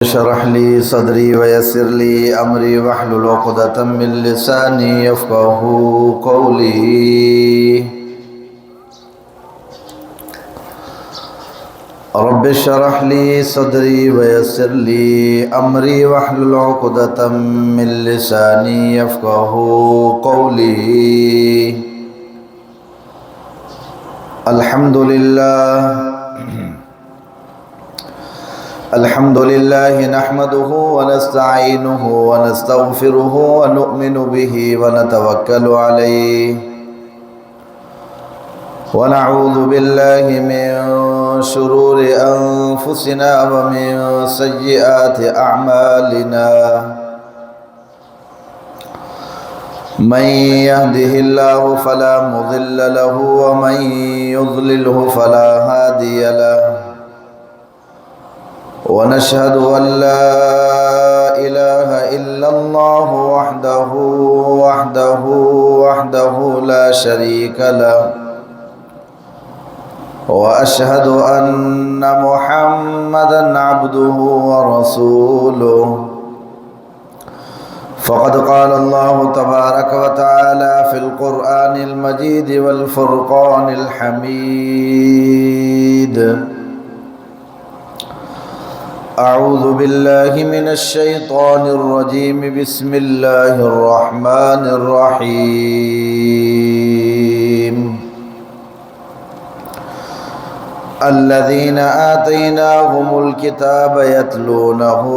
शरह ली सदरी वयस्सिर ली अमरी वहलुल उक़दतम मिन लिसानी यफ़क़हू क़ौली। रब्बि शरह ली सदरी वयस्सिर ली अमरी वहलुल उक़दतम मिन लिसानी यफ़क़हू क़ौली। अल्हम्दुलिल्लाह नहमदुहु व नस्तईनुहु व नस्तगफिरुहु व नु'मिनु बिही व नतवक्कलु अलैहि व नऊज़ु बिल्लाहि मिन शुरूरि अनफुसिना व मिन सय्यिआति अअमालिना। मन यहदिहिल्लाहु फला मुज़िल्ल लहु व मन युज़लिलहु फला हादिय लहु। वनशहदु अल्ला इलाहा इल्लल्लाह वहदहु ला शरीका लहु व अशहदु अन्ना मुहम्मदन अब्दुहु व रसूलुहु। फ़क़द क़ाल अल्लाहु तबारक व तआला फ़िल क़ुरआनिल मजीद वल फ़ुरक़ानिल हमीद। अऊज़ु बिल्लाहि मिनश शैतानिर रजीम बिस्मिल्लाहिर रहमानिर रहीम। अल्लज़ीना आतैनाहुमुल किताब यतलूनहु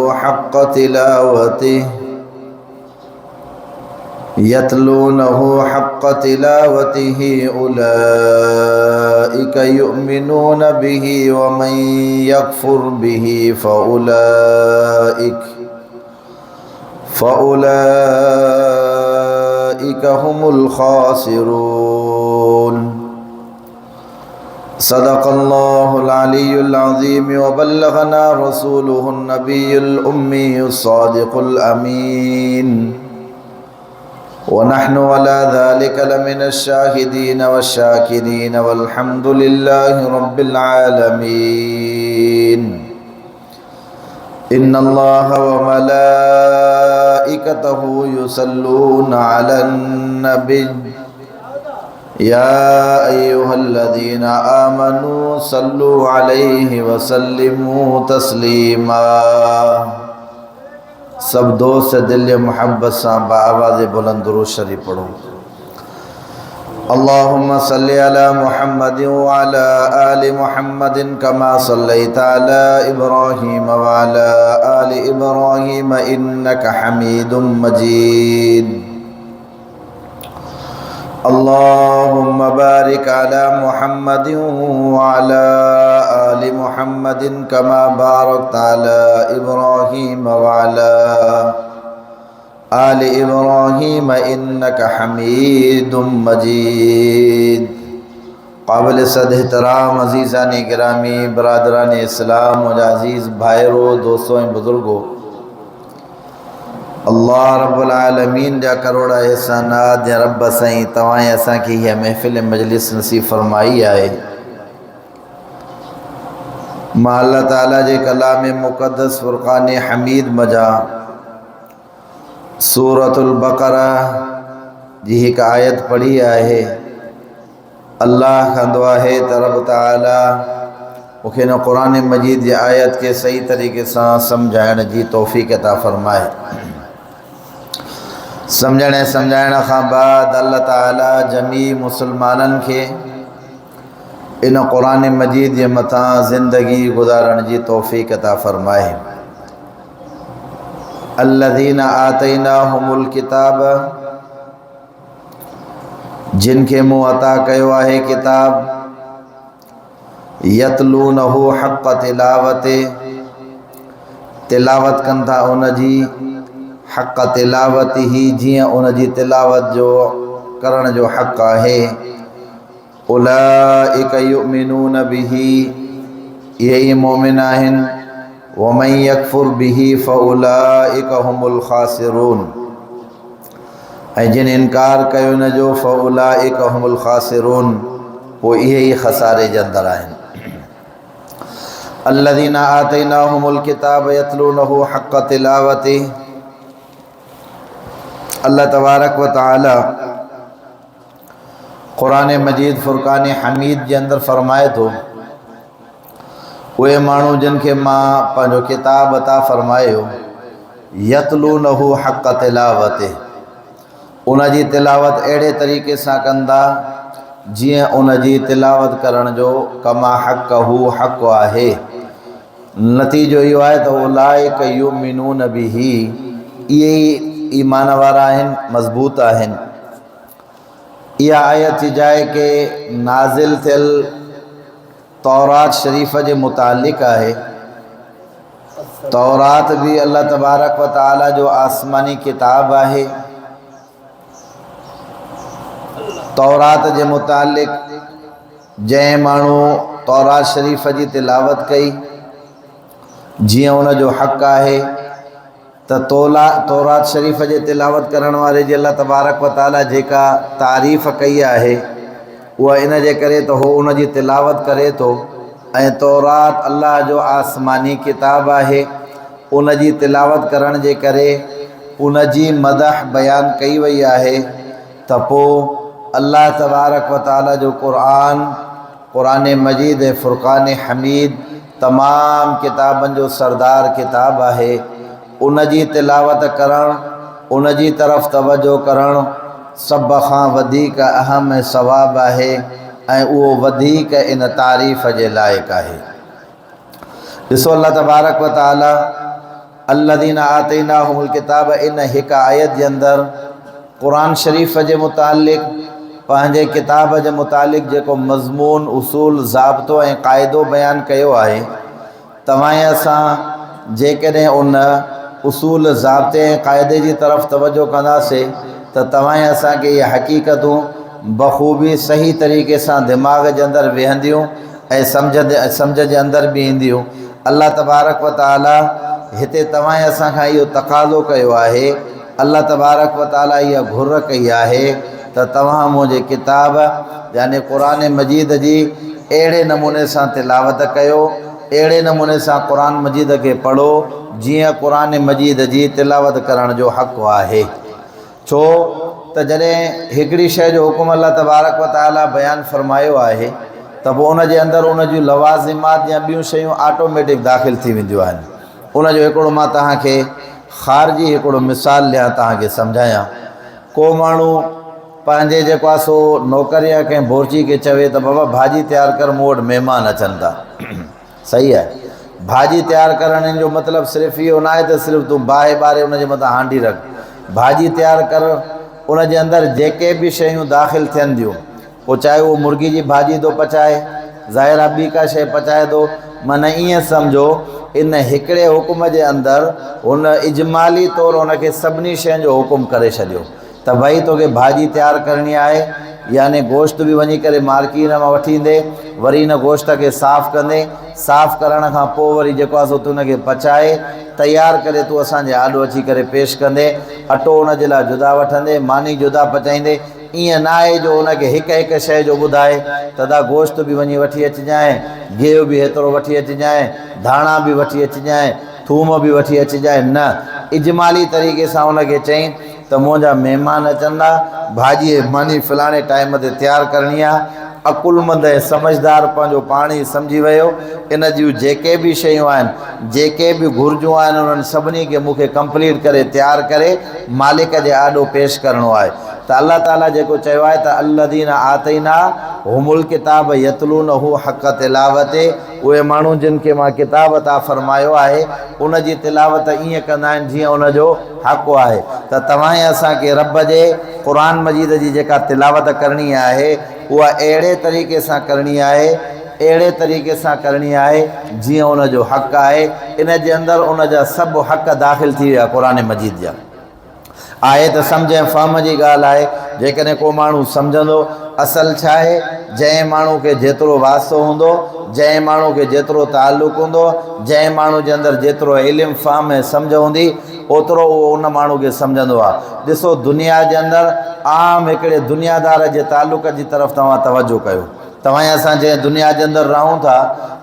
हक़्क़ तिलावतिही उलाइका युमिनून बिही व मन यकफुर बिही फ़उलाइका हुमुल खासिरून। सदक़ल्लाहुल अलियुल अज़ीम व बल्लगना रसूलुहुन नबियुल उम्मीयुस सादिक़ुल अमीन व नहनु अला ज़ालिका लमिनश शाहिदीन वश्शाकिरीन वल्हम्दुलिल्लाहि रब्बिल आलमीन। इन्नल्लाहा व मलाइकतहु युसल्लूना अलन नबिय्य या अय्युहल्लज़ीना आमनू सल्लु अलैहि व सल्लिमू तस्लीमा। सब दोस्त दिल मोहब्बत से बाआवाज़ बुलंद दुरूद शरीफ पढ़ो। अल्लाहुम्मा सल्लि अला मुहम्मदिन व अला आलि मुहम्मदिन कमा सल्लैता अला इब्राहीम व अला आलि इब्राहीम इन्नका हमीदुम मजीद। अल्लाहुम्मा बारिक अला मुहम्मदिन व अला आलि मुहम्मदिन कमा बारकता अला इब्राहीम व अला आलि इब्राहीम इन्नका हमीदुम मजीद। काबिल सद एहतराम अज़ीज़ान गिरामी बरादरान इस्लाम मुजाज़ीज़ भाइरों दोस्तों बुज़ुर्गों, अल्लाह रब्बुल आलमीन जा करोड़ा एहसानात या रब साईं तवां असांखे हीअ महफ़िल मजलिस नसीब फरमाई आहे। मां अल्लाह ताला जे कलाम मुक़द्दस फ़ुरक़ान हमीद मजा सूरतुल बक़रा जी हिकु आयत पढ़ी आहे। अल्लाह कंदो आहे त रब ताला मूंखे न क़ुरान मजीद जी आयत के सही तरीक़े सां सम्झाइण जी तौफ़ीक़ अता फ़रमाए। समझण ऐं सम्झाइण खां बाद अल्लाह ताला जमी मुसलमाननि खे इन क़ुरान मजीद जे मथां ज़िंदगी गुज़ारण जी तौफ़ीक़ अता फ़रमाए। अल्लज़ीना आतैनाहुमुल किताब, जिन खे मूं अता कयो आहे किताब, यतलूनहु हक़्क़ तिलावत कनि था उन जी हक़्क़ तिलावतिही, जीअं उन जी तिलावत जो करण जो हक़ आहे। उलाइका युमिनून बिही, ये ही मोमिन आहिनि। व मन यकफुर बिही फ़उलाइका हुमुल खासिरून, ऐं जिन इनकार कयो न जो फ़उलाइका हुमुल खासिरून, वो इहे ही खसारे जे अंदर आहिनि। अल्लज़ीना आतैनाहुमुल किताब यतलूनहु हक़्क़ तिलावतिही। अल्लाह तबारक व तआला क़ुरान मजीद फ़ुरक़ान हमीद जे अंदर फ़रमाए थो, उहे माण्हू जिन खे मां पंहिंजो किताब अता फ़रमायो, यतलूनहु हक़्क़ तिलावतिही, उन जी तिलावत अहिड़े तरीक़े सां कंदा जीअं उन जी तिलावत करण जो कमा हक़्क़हु हक़ आहे। नतीजो इहो आहे त उलाइक युमिनून बिही, इहे ई ईमान वारा आहिनि, मज़बूत आहिनि। इहा आयत जाइ के नाज़िल थियल तौरात शरीफ़ जे मुतालिक़ आहे। तौरात भी अल्लाह तबारक व तआला जो आसमानी किताब आहे। तौरात जे मुतालिक़ जंहिं माण्हू तौरात शरीफ़ जी तिलावत कई जीअं उन जो हक़ आहे, त तौरात शरीफ़ जे तिलावत करण वारे जी अल्लाह तबारक व तआला जेका तारीफ़ कई आहे, उहा इन जे करे त हो उन जी तिलावत करे थो। ऐं तौरात अल्लाह जो आसमानी किताब आहे, उन जी तिलावत करण जे करे उन जी मदह बयान कई वई आहे। त पोइ अल्लाह तबारक व तआला जो क़ुरान मजीद ऐं फ़ुरक़ान हमीद तमाम किताबनि जो सरदार किताब आहे। उन जी तिलावत करणु, उन जी तरफ़ तवजो करणु सभ खां वधीक अहम ऐं सवाब आहे, ऐं उहो वधीक इन तारीफ़ जे लाइक़ु आहे। ॾिसो अल्लाह तबारक व तआला अल्लज़ीना आतैनाहुमुल किताब, इन हिकु आयत जे अंदरि क़ुरान शरीफ़ जे मुतालिक़, पंहिंजे किताब जे मुतालिक़ जेको मज़मून, उसूल, ज़ाब्तो ऐं क़ाइदो बयानु कयो आहे, तव्हां असां जेकॾहिं उन उसूल, ज़ाब्ते ऐं क़ाइदे जी तरफ़ तवजो कंदासीं त तव्हां असांखे इहे हक़ीक़तूं बख़ूबी सही तरीक़े सां दिमाग़ जे अंदरि वेहंदियूं ऐं सम्झ जे अंदरि बि ईंदियूं। अल्लाह तबारक व तआला हिते तव्हां असां खां इहो तक़ाज़ो कयो आहे, अल्लाह तबारक व तआला इहा घुर कई आहे त तव्हां मुंहिंजे किताब यानी क़ुरान मजीद जी अहिड़े नमूने सां तिलावत कयो, अहिड़े नमूने सां क़ुरान मजीद खे पढ़ो जीअं क़ुरान मजीद जी तिलावत करण जो हक़ आहे। छो त जॾहिं हिकिड़ी शइ जो हुकुम अल्लाह तबारक व तआला बयानु फ़रमायो आहे, त पोइ उन जे अंदरि उन जूं लवाज़िमात या ॿियूं शयूं ऑटोमेटिक दाख़िल थी वेंदियूं आहिनि। उन जो हिकिड़ो मां तव्हांखे ख़ारिजी हिकिड़ो मिसाल ॾियां, तव्हांखे सम्झायां। को माण्हू पंहिंजे जेको आहे सो नौकर या कंहिं भोरची खे चवे त बाबा भाॼी तयारु कर, मूं वटि महिमान अचनि था। सही आहे, भाॼी तयारु करण जो मतिलबु सिर्फ़ु इहो न आहे त सिर्फ़ु तूं बाहि ॿारे उन जे मथां हांडी रख। भाॼी तयारु कर, उन जे अंदरि जेके बि शयूं दाख़िल थियनि थियूं, पोइ चाहे उहो मुर्गी जी भाॼी थो पचाए, ज़ाहिर आहे ॿी का शइ पचाए थो, माना ईअं सम्झो इन हिकिड़े हुकुम जे अंदरि हुन इजमाली तौरु हुनखे सभिनी शयुनि जो हुकुम करे छॾियो त भई तोखे भाॼी तयारु करणी आहे, यानी गोश्त बि वञी करे मार्केट मां वठी ईंदे, वरी इन गोश्त खे साफ़ु कंदे, साफ़ु करण खां पोइ वरी जेको आहे सो तूं उनखे पचाए तयारु करे तूं असांजे आॾो अची करे पेश कंदे, अटो उन जे लाइ जुदा वठंदे, मानी जुदा पचाईंदे। ईअं न आहे जो उनखे हिकु हिकु शइ जो ॿुधाए तदा गोश्त बि वञी वठी अचिजांइ, गिहु बि हेतिरो वठी अचिजांइ, धाणा बि वठी अचिजांइ, थूम बि वठी अचिजांइ। न, इजमाली तरीक़े सां उनखे चई त मुंहिंजा महिमान अचंदा, भाॼी मानी फलाणे टाइम ते तयारु करणी आहे। अकुलमंद ऐं समझदार पंहिंजो पाण ई सम्झी वियो इन जूं जेके बि शयूं आहिनि, जेके बि घुरिजूं आहिनि, उन्हनि सभिनी खे मूंखे कंप्लीट करे तयारु करे मालिक जे आॾो पेश करिणो आहे। त अल्लाह ताला जेको चयो आहे त अल्लज़ीना आतैनाहुमुल किताब यतलूनहु हक़ तिलावते, उहे माण्हू जिन खे मां किताब अता फ़रमायो आहे उन जी तिलावत ईअं कंदा आहिनि जीअं उन जो हक़ आहे। त तव्हां असांखे रब जे क़ुरान मजीद जी जेका तिलावत करणी आहे उहा अहिड़े तरीक़े सां करणी आहे, अहिड़े तरीक़े सां करणी आहे जीअं उन जो हक़ आहे। इन जे अंदरि उन जा सभु हक़ दाख़िल थी विया क़ुरान मजीद जा। आहे त सम्झ ऐं फ़हम जी ॻाल्हि आहे। जेकॾहिं को माण्हू सम्झंदो, असल छा आहे, जंहिं माण्हू खे जेतिरो वास्तो हूंदो, जंहिं माण्हू खे जेतिरो ताल्लुक़ु हूंदो, जंहिं माण्हू जे अंदरि जेतिरो इल्मु फ़हम ऐं सम्झ हूंदी, ओतिरो उहो उन माण्हू खे सम्झंदो आहे। ॾिसो दुनिया जे अंदरि आम हिकिड़े दुनियादार जे ताल्लुक़ जी तरफ़ तव्हां तवजो कयो। तव्हां असां जंहिं दुनिया जे अंदरि रहूं था,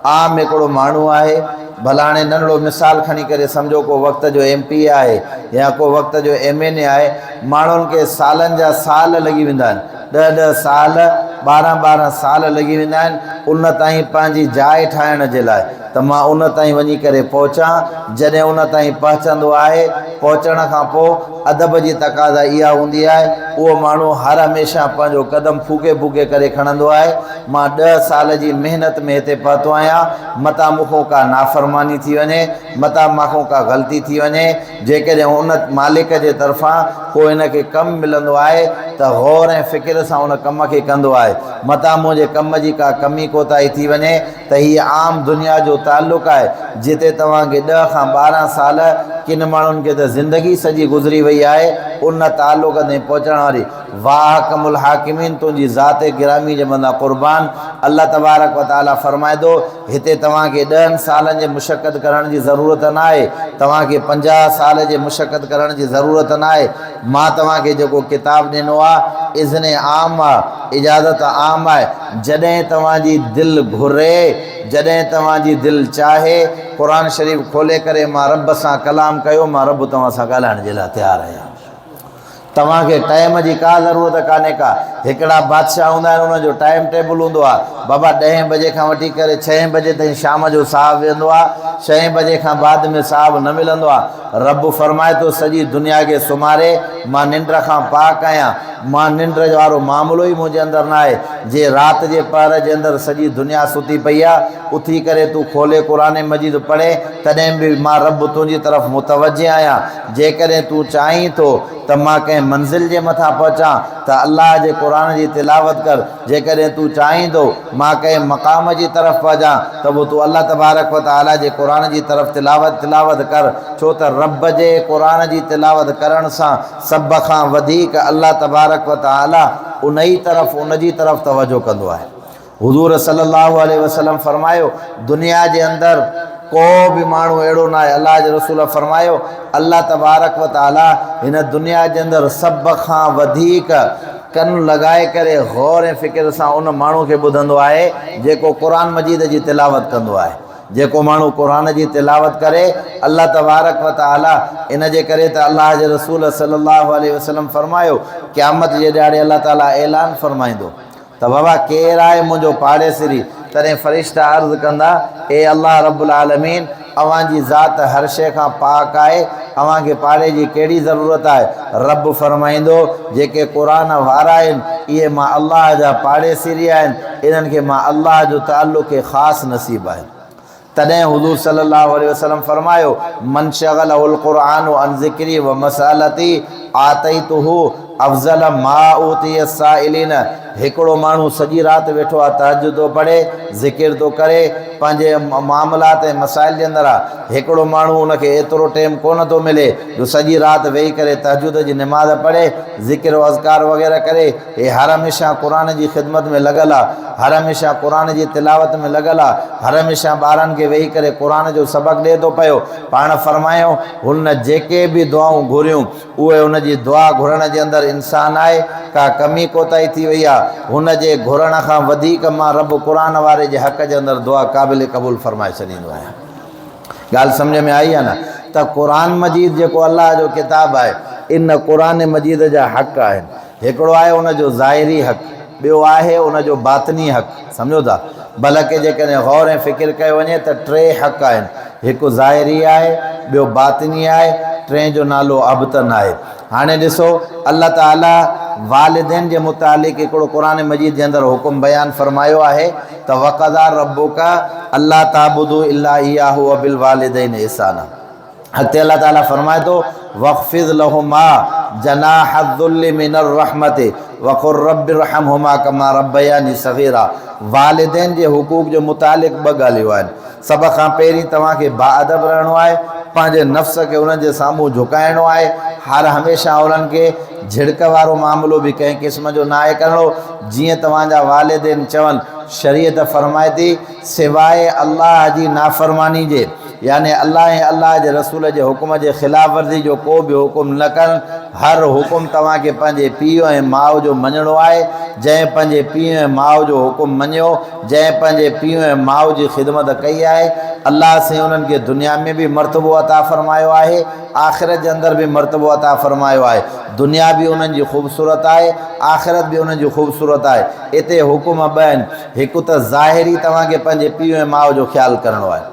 आम हिकिड़ो माण्हू आहे, भला हाणे नंढड़ो मिसाल खणी करे सम्झो को वक़्त जो MP आहे या को वक़्त जो MNA आहे, माण्हुनि खे सालनि जा साल लॻी वेंदा आहिनि, 10-10 साल 12-12 साल लॻी वेंदा आहिनि उन ताईं पंहिंजी जाइ ठाहिण जे लाइ त मां उन ताईं वञी करे पहुचां। जॾहिं उन ताईं पहुचंदो आहे, पहुचण खां पोइ अदब जी तक़ाज़ा इहा हूंदी आहे, उहो माण्हू हर हमेशह पंहिंजो क़दम फूके फूके करे खणंदो आहे, मां 10 साल जी महिनत में हिते पहुतो आहियां, मतां मूंखां का नाफ़रमानी थी वञे, मतां मूंखां का ग़लती थी वञे, जेकॾहिं उन मालिक जे तरफ़ां को हिन खे कमु मिलंदो आहे त गौर ऐं फ़िक्र सां उन कम खे कंदो आहे, मतां मुंहिंजे कम जी का कमी कोताही थी वञे त हीअ आम दुनिया जो ताल्लुक़ आहे, जिते तव्हांखे 10 खां 12 साल किन माण्हुनि खे त ज़िंदगी सॼी गुज़री वई आहे उन ताल्लुक़ ते पहुचण वारी। वाह कमुल हाकिमीन, तुंहिंजी ज़ात गिरामी जे मथां क़ुर्बान। अल्लाह तबारक व तआला फ़रमाए थो, हिते तव्हांखे 10 सालनि जी मुशक़त करण जी ज़रूरत न आहे, तव्हांखे 50 साल जी मुशक़त करण जी ज़रूरत न आहे। मां तव्हांखे जेको किताब ॾिनो आहे इज़्ने आम आहे, इजाज़त आम आहे। जॾहिं तव्हांजी दिलि घुरे, जॾहिं तव्हांजी दिलि चाहे, क़ुर शरीफ़ खोले करे मां रब सां कलाम कयो, मां रब तव्हां सां ॻाल्हाइण जे लाइ तयारु आहियां। तव्हांखे टाइम जी का ज़रूरत कान्हे का। हिकिड़ा बादशाह हूंदा आहिनि, उनजो टाइम टेबल हूंदो आहे, बाबा 10 बजे खां वठी करे 6 बजे ताईं शाम जो साहब वेंदो आहे, 6 बजे खां बाद में साहब न मिलंदो आहे। रब फरमाए थो, सॼी दुनिया खे सुम्हारे, मां निंड खां पाक आहियां, मां निंड वारो मामिलो ई मुंहिंजे अंदरि न आहे। जे राति जे पहर जे अंदरि सॼी दुनिया सुती पई आहे, उथी करे तूं खोले क़ुर मजीद पढ़े, तॾहिं बि मां रब तुंहिंजी तरफ़ मुतवजे आहियां। जेकॾहिं तूं चाहीं थो त मां कंहिं मंज़िल जे मथां पहुचां त अल्लाह जे क़ुर जी तिलावत कर, जेकॾहिं तूं चाहीं थो मां कंहिं मक़ाम जी तरफ़ पहुचां त पोइ तूं अल्लाह तबारक व तआला जे क़ुर जी तरफ़ तिलावत कर। छो त रब जे क़ुर जी तिलावत करण सां सभ खां वधीक अल्लाह तबारक व तआला उन जी तरफ़ तवजो कंदो आहे। हुज़ूर सल्लल्लाहु अलैहि वसल्लम फरमायो, दुनिया जे अंदरि को बि माण्हू अहिड़ो न आहे, अल्लाह जे रसूल फरमायो, अल्लाह तबारक व तआला हिन दुनिया जे अंदरि सभ खां वधीक कन लॻाए करे गौर ऐं फ़िक्र सां उन माण्हू खे ॿुधंदो आहे जेको क़ुर मजीद जी तिलावत कंदो आहे। जेको माण्हू क़ुर जी तिलावत करे, अल्लाह तबारक व तआला इन जे करे त अल्लाह जे रसूल सल्लल्लाहु अलैहि वसल्लम फरमायो, क़यामत जे ॾियारे अल्लाह ताला ऐलान फरमाईंदो त बाबा केरु आहे मुंहिंजो पाड़ेसिरी। तॾहिं फ़रिश्ता अर्ज़ु कंदा, ए अल्लाह रब्बुल आलमीन, अव्हांजी ज़ात हर शइ खां पाक आहे, अव्हांखे पाड़े जी कहिड़ी ज़रूरत आहे। रब फरमाईंदो, जेके क़ुर वारा आहिनि इहे मां अल्लाह जा पाड़ेसिरी आहिनि, इन्हनि खे मां अल्लाह जो ताल्लुक़ ख़ासि नसीब आहे। तॾहिं हुज़ूर सल्लल्लाहु अलैहि वसल्लम फरमायो, मन शगलहुल क़ुरआन अन ज़िक्री व मसालती आतैतुहु अफ़ज़ल मा ऊतिय साइलिन। हिकिड़ो माण्हू सॼी राति वेठो आहे, तहज्जुद थो पढ़े, ज़िकिर थो करे, पंहिंजे मामलात ऐं मसाइल जे अंदरि आहे। हिकिड़ो माण्हू उनखे एतिरो टाइम कोन थो मिले जो सॼी राति वेही करे तहज्जुद जी निमाज़ पढ़े, ज़िकिर अज़कार वग़ैरह करे। हे हर हमेशह क़ुर जी ख़िदमत में लॻल आहे, हर हमेशह क़ुर जी तिलावत में लॻल आहे, हर हमेशह ॿारनि खे वेही करे क़ुर जो सबक़ ॾिए थो पियो। पाण फरमायो, हुन जेके बि दुआऊं घुरियूं उहे हुन जी दुआ घुरण जे अंदरि इंसान आहे, का कमी कोताही थी वई आहे, हुन जे घुरण खां वधीक मां रब क़ुर वारे जे हक़ जे अंदरि दुआ क़ाबिल क़बूल फरमाए छॾींदो आहियां। ॻाल्हि सम्झ में आई आहे न? त क़ुर मजीद जेको अल्लाह जो किताब आहे, इन क़ुर मजीद जा हक़ आहिनि। हिकिड़ो आहे उनजो ज़ाहिरी हक़, ॿियो आहे उनजो बातिनी हक़। सम्झो था? बल्कि जेकॾहिं गौर ऐं फ़िक्र कयो वञे त 3 हक़ आहिनि, हिकु ज़ाहिरी आहे, ॿियो बातिनी आहे, 3 जो नालो अबतन आहे। हाणे ॾिसो, अल्लाह ताला वालिदैन जे मुतालिक़ हिकिड़ो क़ुर मजीद जे अंदरि हुकुम बयानु फरमायो आहे त वक़ज़ा रब्बुका अल्ला ताबुदू इल्ला इय्याहु व बिल वालिदैन ihसाना। हक़ अल्लाह ताला फरमाए थो, वख़्फ़िज़ लहुमा जनाहज़ुल्लि मिनर रहमति वक़ुर रब्बिरहमहुमा कमा रब्बयानी सग़ीरा। वालिदैन जे हुकूक जो मुतालिक़ 2 ॻाल्हियूं आहिनि। सभ खां पहिरीं तव्हांखे बाअदब रहणो आहे, पंहिंजे नफ़्स खे उन्हनि जे साम्हूं झुकाइणो आहे, हर हमेशह उन्हनि खे झिड़क वारो मामिलो बि कंहिं क़िस्म जो न आहे करिणो। जीअं तव्हांजा वालिदैन चवनि, शरीयत फरमाए थी, सवाइ अल्लाह जी नाफ़रमानी जे यानी अल्लाह ऐं अल्लाह जे रसूल जे हुकुम जे ख़िलाफ़ वर्ज़ी जो को बि हुकुम न कनि। हर हुकुम तव्हांखे पंहिंजे पीउ ऐं माउ जो मञिणो आहे। जंहिं पंहिंजे पीउ ऐं माउ जो हुकुम मञियो, जंहिं पंहिंजे पीउ ऐं माउ जी ख़िदमत कई आहे, अल्लाह से उन्हनि खे दुनिया में बि मर्तबो अता फ़रमायो आहे, आख़िरत जे अंदरि बि मर्तबो अता फ़रमायो आहे। दुनिया बि उन्हनि जी ख़ूबसूरत आहे, आख़िरत बि उन्हनि जी ख़ूबसूरत आहे। हिते हुकुम ॿ आहिनि, हिकु त ज़ाहिरी तव्हांखे पंहिंजे पीउ ऐं माउ जो ख़्यालु करिणो आहे।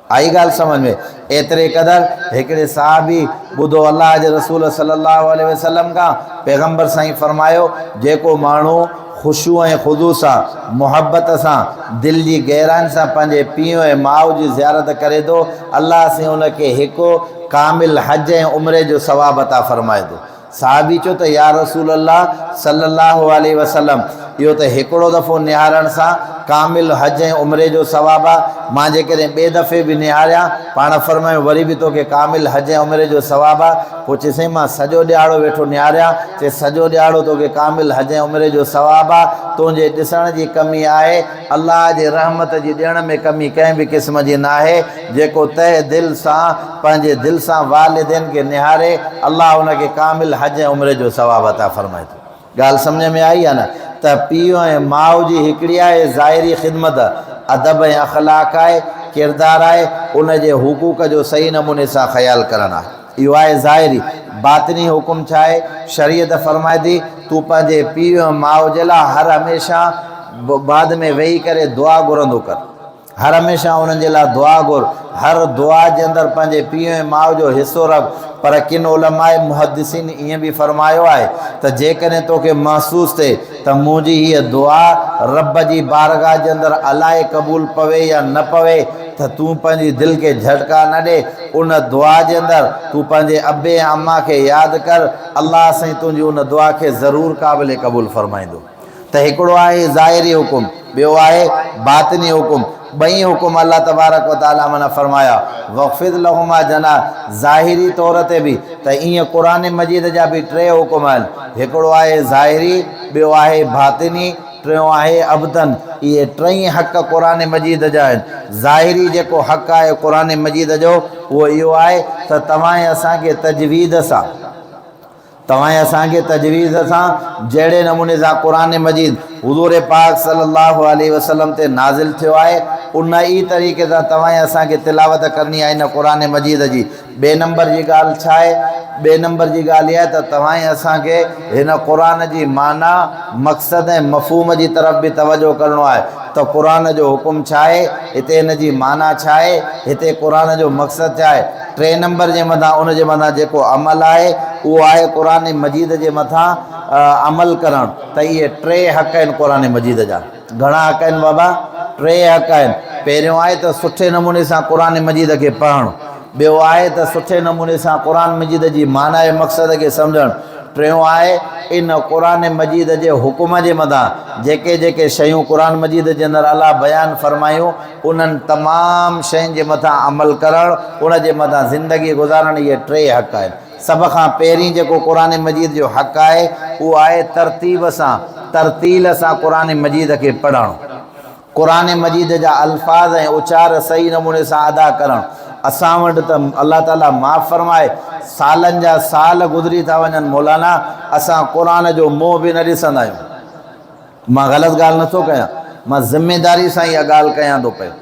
आई ॻाल्हि सम्झ में? एतिरे क़दुरु हिकिड़े साहबी ॿुधो अल्लाह जे रसूल सल्लल्लाहु अलैहि वसल्लम खां, पैगम्बर साईं फ़रमायो, जेको माण्हू ख़ुशू ऐं ख़ुदू सां, मुहबत सां, दिलि जी गहराइनि सां पंहिंजे पीउ ऐं माउ जी ज़ियारत करे थो, अल्लाह से उनखे हिकु कामिल हज ऐं उमिरे जो सवाब अता फ़रमाए थो। साहबी चयो त या रसूल अल्लाह सल्लल्लाहु अलैहि वसल्लम, इहो त हिकिड़ो दफ़ो निहारण सां कामिल हज ऐं उमिरे जो सवाब आहे। मां जेकॾहिं ॿिए दफ़े बि निहारिया, पाण फ़रमायो वरी बि तोखे कामिल हज ऐं उमिरे जो सवाब आहे। पोइ चई साईं मां सॼो ॾियारो वेठो निहारिया, चए सॼो ॾियारो तोखे कामिल हज ऐं उमिरे जो सवाब आहे। तुंहिंजे ॾिसण जी कमी आहे, अल्लाह जे रहमत जी ॾियण में कमी कंहिं बि क़िस्म जी न आहे। जेको तहे दिलि सां पंहिंजे दिलि सां वालिदैन खे निहारे, अल्लाह उनखे कामिल हज ऐं उमिरे जो सवाब अता फ़रमाए थो। ॻाल्हि सम्झ में आई आहे न? त पीउ ऐं माउ जी हिकिड़ी आहे ज़ाहिरी ख़िदमत, अदब ऐं अख़लाक आहे, किरदारु आहे, उनजे हुक़ूक़ जो सही नमूने सां ख़्यालु करणु आहे। इहो आहे ज़ाहिरी। बातिनी हुकुम छा आहे? शरीयत फ़रमाए थी तूं पंहिंजे पीउ ऐं माउ जे लाइ हर हमेशह बाद में वेही करे दुआ घुरंदो कर। हर हमेशह उन्हनि जे लाइ दुआ घुर। हर दुआ जे अंदरि पंहिंजे पीउ ऐं माउ जो हिसो रख। पर किन उलमाए मुहदिसिन ईअं बि फ़रमायो आहे त जेकॾहिं तोखे महसूसु थिए त मुंहिंजी हीअ दुआ रब जी बारगाह जे अंदरि अलाए क़बूल पवे या न पवे, त तूं पंहिंजी दिलि खे झटका न ॾे। उन दुआ जे अंदरि तूं पंहिंजे अबे ऐं अम्मा खे यादि कर, अल्लाह साईं तुंहिंजी उन दुआ खे ज़रूरु क़ाबिल क़बूल फ़रमाईंदो। त हिकिड़ो आहे ज़ाहिरी हुकुम, ॿियो आहे बातिनी हुकुम। ॿई हुकुम अल्लाह तबारक व तआला माना फ़रमाया वक़्फ़िद लहुमा जना। ज़ाहिरी तौर ते बि त ईअं क़ुरान मजीद जा बि टे हुकुम आहिनि, हिकिड़ो आहे ज़ाहिरी, ॿियो आहे बातिनी, टियों आहे अबदन। इहे टई हक़ क़ुरान मजीद जा आहिनि। ज़ाहिरी जेको हक़ आहे क़ुरान मजीद जो, उहो इहो आहे त तव्हां असांखे तजवीज़ सां जहिड़े नमूने सां क़ुरान मजीद हुज़ूर पाक सल्लल्लाहु अलैहि वसल्लम ते नाज़िल थियो आहे, उन ई तरीक़े सां तव्हां असांखे तिलावत करणी आहे इन क़ुरान मजीद जी। ॿिए नंबर जी ॻाल्हि छा आहे? ॿिए नंबर जी ॻाल्हि इहा आहे त तव्हां असांखे हिन क़ुरान जी माना, मक़सद ऐं मफ़हूम जी तरफ़ बि तवजो करिणो आहे त क़ुरान जो हुकुम छा आहे, हिते हिन जी माना छा आहे, हिते क़ुरान जो मक़सदु छा आहे। टे नंबर जे मथां उन जे मथां जेको अमल आहे, उहो आहे क़ुरान मजीद जे मथां अमल करणु। त इहे टे हक़ आहिनि क़ुरान मजीद जा। घणा हक़ आहिनि बाबा? टे हक़ आहिनि। पहिरियों आहे त सुठे नमूने सां क़ुरान मजीद खे पढ़णु। ॿियो आहे त सुठे नमूने सां क़ुरान मजीद जी माना ऐं मक़सद खे सम्झणु। टियों आहे इन क़ुरान मजीद जे हुकुम जे मथां जेके जेके शयूं क़ुरान मजीद जे अंदरि अलाह बयानु फ़रमायूं, उन्हनि तमामु शयुनि जे मथां अमल करणु, उन जे मथां ज़िंदगी गुज़ारणु। इहे टे हक़ आहिनि। सभ खां पहिरीं जेको क़ुरान मजीद जो हक़ आहे, उहो आहे तरतीब सां, तरतील सां क़ुरान मजीद खे पढ़णु, क़ुरान मजीद जा अल्फाज़ ऐं उचार सही नमूने सां अदा करणु। असां वटि त अल्लाह ताला माफ़ फ़रमाए, सालनि जा साल गुज़री था वञनि मौलाना, असां क़ुरान जो मोह बि न ॾिसंदा आहियूं। मां ग़लति ॻाल्हि नथो कयां, मां ज़िमेदारी सां इहा ॻाल्हि कयां थो पियो।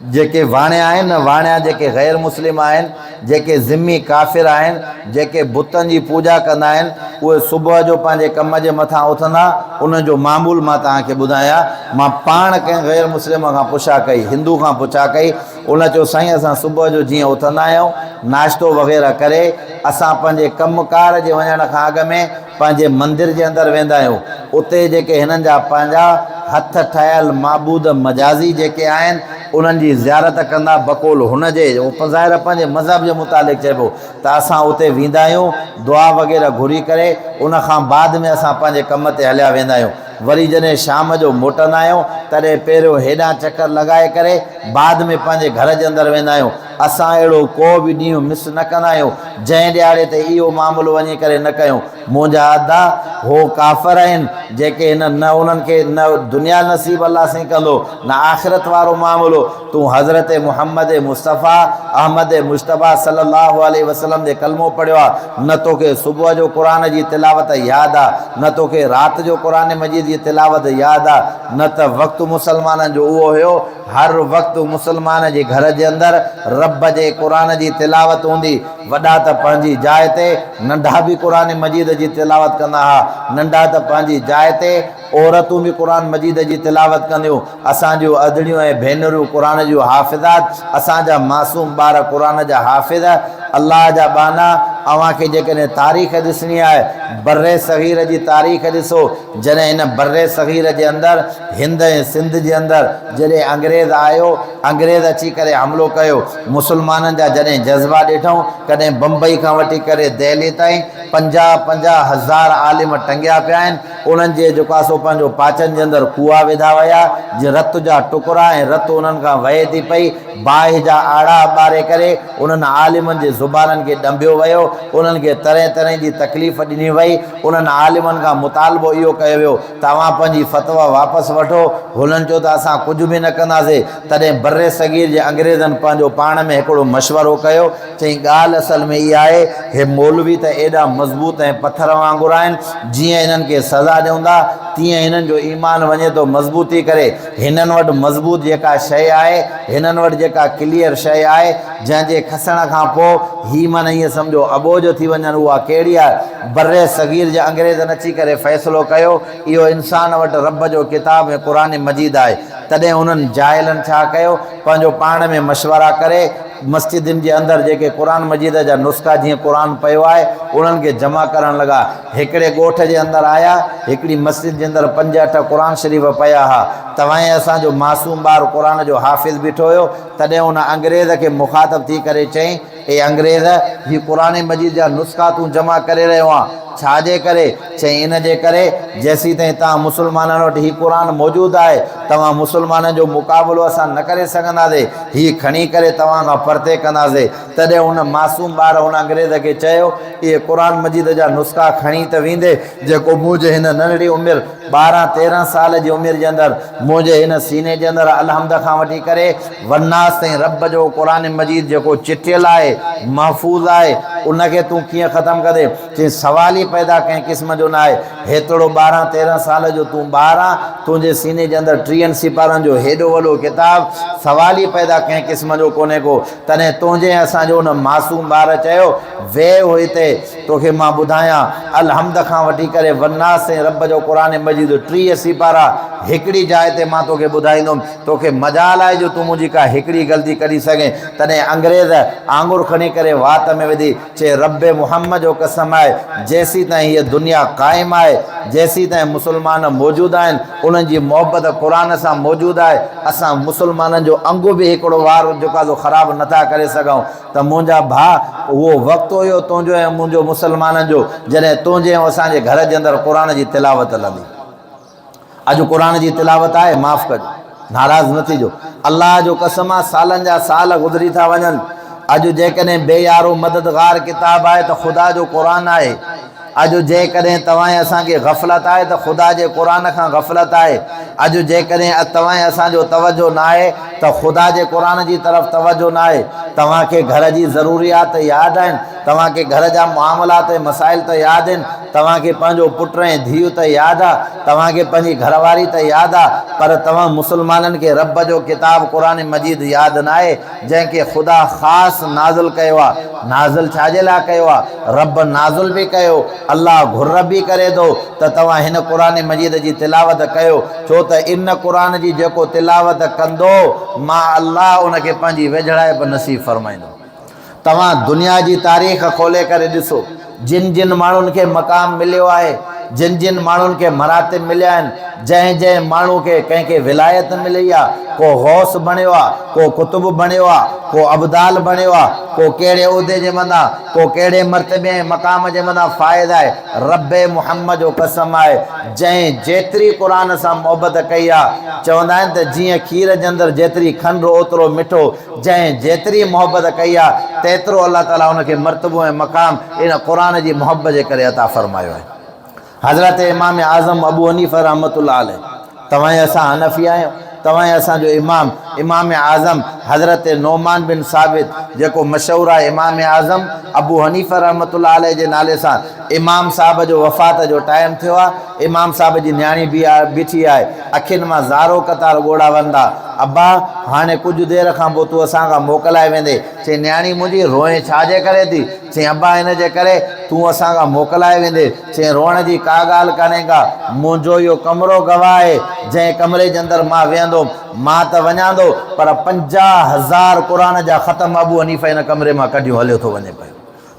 जेके वाणिया आहिनि न, वाणिया जेके गैर मुस्लिम आहिनि, जेके ज़िमी काफ़िर आहिनि, जेके बुतनि जी पूॼा कंदा आहिनि, उहे सुबुह जो पंहिंजे कम जे मथां उथंदा। उनजो मामूल मां तव्हांखे ॿुधायां, मां पाण कंहिं गैर मुस्लिम खां पुछा कई, हिंदू खां पुछा कई। उन चयो साईं असां सुबुह जो जीअं उथंदा आहियूं, नाश्तो वग़ैरह करे असां पंहिंजे कमुकार जे वञण खां अॻु में पंहिंजे मंदर जे अंदरि वेंदा आहियूं। उते जेके हिननि जा पंहिंजा हथ ठहियल माबूद मजाज़ी जेके आहिनि, उन्हनि जी ज़ियारत कंदा। बक़ौल हुनजे ज़ाहिर पंहिंजे मज़हब जे मुतालिक़ चइबो त असां उते वेंदा आहियूं, दुआ वग़ैरह घुरी करे उन खां बाद में असां पंहिंजे कम ते हलिया वेंदा आहियूं। वरी जॾहिं शाम जो मोटंदा आहियूं तॾहिं पहिरियों हेॾां चकर लॻाए करे बाद में पंहिंजे घर जे अंदरि वेंदा आहियूं। असां अहिड़ो को बि ॾींहुं मिस न कंदा आहियूं जंहिं ॾियारे ते इहो मामिलो वञी करे न कयूं। मुंहिंजा अदा हो काफ़र आहिनि जेके हिन न उन्हनि खे न दुनिया नसीब अलाह साईं कंदो न आख़िरत वारो मामिलो। तूं हज़रत मुहम्मद मुस्तफ़ा अहमद मुश्तबा सल्लल्लाहु अलैहि वसल्लम जे कलमो पढ़ियो आहे, न तोखे सुबुह जो क़ुरान जी तिलावत यादि आहे, न तोखे राति जो क़ुरान मजीद जी तिलावत यादि आहे, न त वक़्तु मुसलमाननि जो उहो हुयो हर वक़्तु मुसलमान जे घर जे अंदरि रब जे क़ुरान जी तिलावत हूंदी। वॾा त पंहिंजी जाइ ते, नंढा बि क़ुरान मजीद जी तिलावत कंदा हुआ। नंढा त पंहिंजी जाइ ते, औरतूं बि क़ुरान मजीद जी तिलावत कंदियूं। असांजूं अदड़ियूं ऐं भेनरूं क़ुरान जूं हाफ़िज़ात, असांजा मासूम ॿार क़ुरान जा हाफ़िज़। अल्लाह जा बाना अव्हांखे जेकॾहिं तारीख़ ॾिसणी आहे, बर्रे सग़ीर जी तारीख़ ॾिसो। जॾहिं हिन बर्रे सग़ीर जे अंदरि हिंद ऐं सिंध जे अंदरि जॾहिं अंग्रेज़ आयो, अंग्रेज़ अची करे हमिलो कयो, मुसलमाननि जा जॾहिं जज़्बा ॾिठूं, कॾहिं बम्बई खां वठी करे दिल्ली ताईं 50,000 आलिम टंगिया पिया आहिनि। उन्हनि जे जेको आहे सो पंहिंजो पाचन जे अंदरि कुआ विधा विया, जीअं रत जा टुकड़ा ऐं रत उन्हनि खां वहे थी पई। बाहि जा आड़ा ॿारे करे उन्हनि आलिमनि जे ज़ुबाननि खे ॾंबियो वियो, उन्हनि खे तरह तरह जी तकलीफ़ ॾिनी वई। उन्हनि आलिमनि खां मुतालबो इहो कयो वियो, तव्हां पंहिंजी फ़तवा वापसि वठो। हुननि चयो त असां कुझु बि न कंदासीं। तॾहिं बर्रे सग़ीर जे अंग्रेज़नि पंहिंजो पाण में हिकिड़ो मशवरो कयो, चई ॻाल्हि असल में इहा आहे, हे मौलवी त एॾा मज़बूत ऐं पथर वांगुरु आहिनि, जीअं हिननि खे सज़ा ॾियूं था तीअं हिननि जो ईमान वञे थो मज़बूती करे। हिननि वटि मज़बूत जेका शइ आहे, हिननि वटि जेका क्लियर शइ आहे, जंहिंजे खसण खां पोइ ही मन ईअं सम्झो अबोज थी वञनि, उहा कहिड़ी आहे? बर्रे सग़ीर जे अंग्रेज़नि अची करे फ़ैसिलो कयो इहो इंसान वटि रब जो किताब ऐं क़ुरान मजीद आहे। तॾहिं उन्हनि जाइलनि छा कयो, पंहिंजो पाण में मशवरा करे मस्जिदनि जे अंदरि जेके क़ुरान मजीद जा नुस्ख़ा जीअं क़ुरान पियो आहे उन्हनि खे जमा करणु लॻा। हिकिड़े ॻोठ जे अंदरि आया, हिकिड़ी मस्जिद जे अंदरि 5-8 क़ुरान शरीफ़ पिया हुआ। तव्हां असांजो मासूम ॿारु क़ुरान जो हाफ़िज़ बीठो हुयो। तॾहिं उन अंग्रेज़ खे मुखातब थी करे चई, ए अंग्रेज़, ही क़ुरान मजीद जा नुस्ख़ा तूं जमा करे रहियो आहे, छाजे करे? चई इन जे करे जेसीं ताईं तव्हां मुसलमाननि वटि हीउ क़ुरान मौजूदु आहे, तव्हां मुसलमाननि जो मुक़ाबिलो असां न करे सघंदासीं, हीउ खणी करे तव्हां खां परते कंदासीं। तॾहिं हुन मासूम ॿार हुन अंग्रेज़ खे चयो, इहे क़ुरान मजीद जा नुस्ख़ा खणी त वेंदे, जेको मुंहिंजे हिन नंढड़ी उमिरि 12-13 साल जी उमिरि जे अंदरि मुंहिंजे हिन सीने जे अंदरि अलहमद खां वठी करे वन्नास ताईं रब जो क़ुरान मजीद जेको चिटियल आहे, महफ़ूज़ आहे, उनखे तूं कीअं ख़तमु कंदे? चई सवाल ई पैदा कंहिं क़िस्म जो न आहे। हेतिरो 12-13 साल जो तूं ॿार आहे, तुंहिंजे सीने जे अंदरि 30 सिपारनि जो हेॾो वॾो किताब, सवाल ई पैदा कंहिं क़िस्म जो कोन्हे को। तॾहिं तुंहिंजे असांजो उन मासूम ॿार चयो, वेह हो हिते, तोखे मां ॿुधायां अलहमद खां वठी करे वन्नास ताईं रब जो क़ुरान मजीद 30 सिपारा हिकिड़ी जाइ ते मां तोखे ॿुधाईंदुमि। तोखे मजाल आहे जो तूं मुंहिंजी का हिकिड़ी ग़लती कढी सघे। तॾहिं अंग्रेज़ आंगुर खणी करे वात में विधी, चए रब मुहम्मद जो कसम आहे, जेसीं ताईं हीअ दुनिया क़ाइमु आहे, जेसीं ताईं मुसलमान मौजूदु आहिनि, उन्हनि जी मोहबत क़ुरान सां मौजूदु आहे, असां मुसलमाननि जो अंगु बि हिकिड़ो वार जेको आहे ख़राबु नथा करे सघूं। त मुंहिंजा भाउ, उहो वक़्तु हुयो तुंहिंजो ऐं मुंहिंजो मुसलमाननि जो, जॾहिं तुंहिंजे ऐं असांजे घर जे अंदरि क़ुरान जी तिलावत हलंदी। अॼु क़ुरान जी तिलावत आहे, माफ़ु कजो, नाराज़ न थीजो। अल्लाह जो कसम आहे, सालनि जा साल गुज़री था वञनि। अॼु जेकॾहिं बेयारो मददगार किताब आहे त ख़ुदा जो क़ुरान आहे। अॼु जेकॾहिं तव्हां असांखे ग़फ़लत आहे त ख़ुदा जे क़ुरान खां ग़फ़लत आहे। अॼु जेकॾहिं तव्हां असांजो तवजो न आहे त ख़ुदा जे क़ुरान जी तरफ़ तवजो न आहे। तव्हांखे घर जी ज़रूरियात यादि आहिनि, तव्हांखे घर जा मामलात ऐं मसाइल त यादि आहिनि, तव्हांखे पंहिंजो पुटु ऐं धीउ त यादि आहे, तव्हांखे पंहिंजी घरवारी त यादि आहे, पर तव्हां मुसलमाननि खे रब जो किताब क़ुरान मजीद यादि न आहे, जंहिंखे ख़ुदा ख़ासि नाज़िल कयो आहे। नाज़िल छाजे लाइ कयो आहे? रब नाज़िल बि कयो, अल्लाह घुर बि करे थो त तव्हां हिन क़ुरान मजीद जी तिलावत कयो। छो त इन क़ुरान जी जेको तिलावत कंदो, मां अल्लाह उनखे पंहिंजी वेझड़ाइप नसीब फ़रमाईंदो। तव्हां दुनिया जी तारीख़ खोले करे ॾिसो, जिन जिन माण्हुनि खे मक़ाम मिलियो आहे, जिन जिन माण्हुनि खे मरातिब मिलिया आहिनि, जंहिं जंहिं माण्हू खे कंहिंखे विलायत मिली आहे, को गौस बणियो आहे, को कुतुब बणियो आहे, को अब्दाल बणियो आहे, को कहिड़े उहिदे जे मथां, को कहिड़े मर्तबे ऐं मक़ाम जे मथां फ़ाइद आहे। रब मुहम्मद जो कसम आहे, जंहिं जेतिरी क़ुर सां मोहबत कई आहे, चवंदा आहिनि त जीअं खीर जे अंदरि जेतिरी खंडु ओतिरो मिठो, जंहिं जेतिरी मोहबत कई आहे तेतिरो अलाह ताला उनखे मर्तबो ऐं मक़ाम इन क़ुर जी मोहबत जे करे अता फ़रमायो आहे। हज़रत इमाम आज़म अबू हनीफ़ा रहमतुल्लाह अलैह, तव्हां असां हनफ़ी आहियूं, तव्हां असांजो इमाम आज़म हज़रत नौमान बिन साबित, जेको मशहूरु आहे इमाम आज़म अबू हनीफ़ा रहमतुल्लाह अलैह जे नाले सां, इमाम साहब जो वफ़ात जो टाइम थियो आहे। इमाम साहब जी न्याणी बीठी आहे, अखियुनि मां ज़ारो क़तार ॻोढ़ा वंदा, अब्बा हाणे कुझु देरि खां पोइ तूं असां खां मोकिलाए वेंदे। चई न्याणी मुंहिंजी रोए छाजे करे थी? चई अब्बा इन जे करे तूं असां खां मोकिलाए वेंदे। चई रोअण जी का ॻाल्हि कान्हे का, मुंहिंजो इहो कमिरो गवाह आहे, जंहिं कमरे जे अंदरि मां वेहंदुमि, मां त वञा थो पर 50,000 क़ुर जा ख़तम अबू हनीफ़ा इन कमरे मां कढियूं हलियो थो वञे पियो।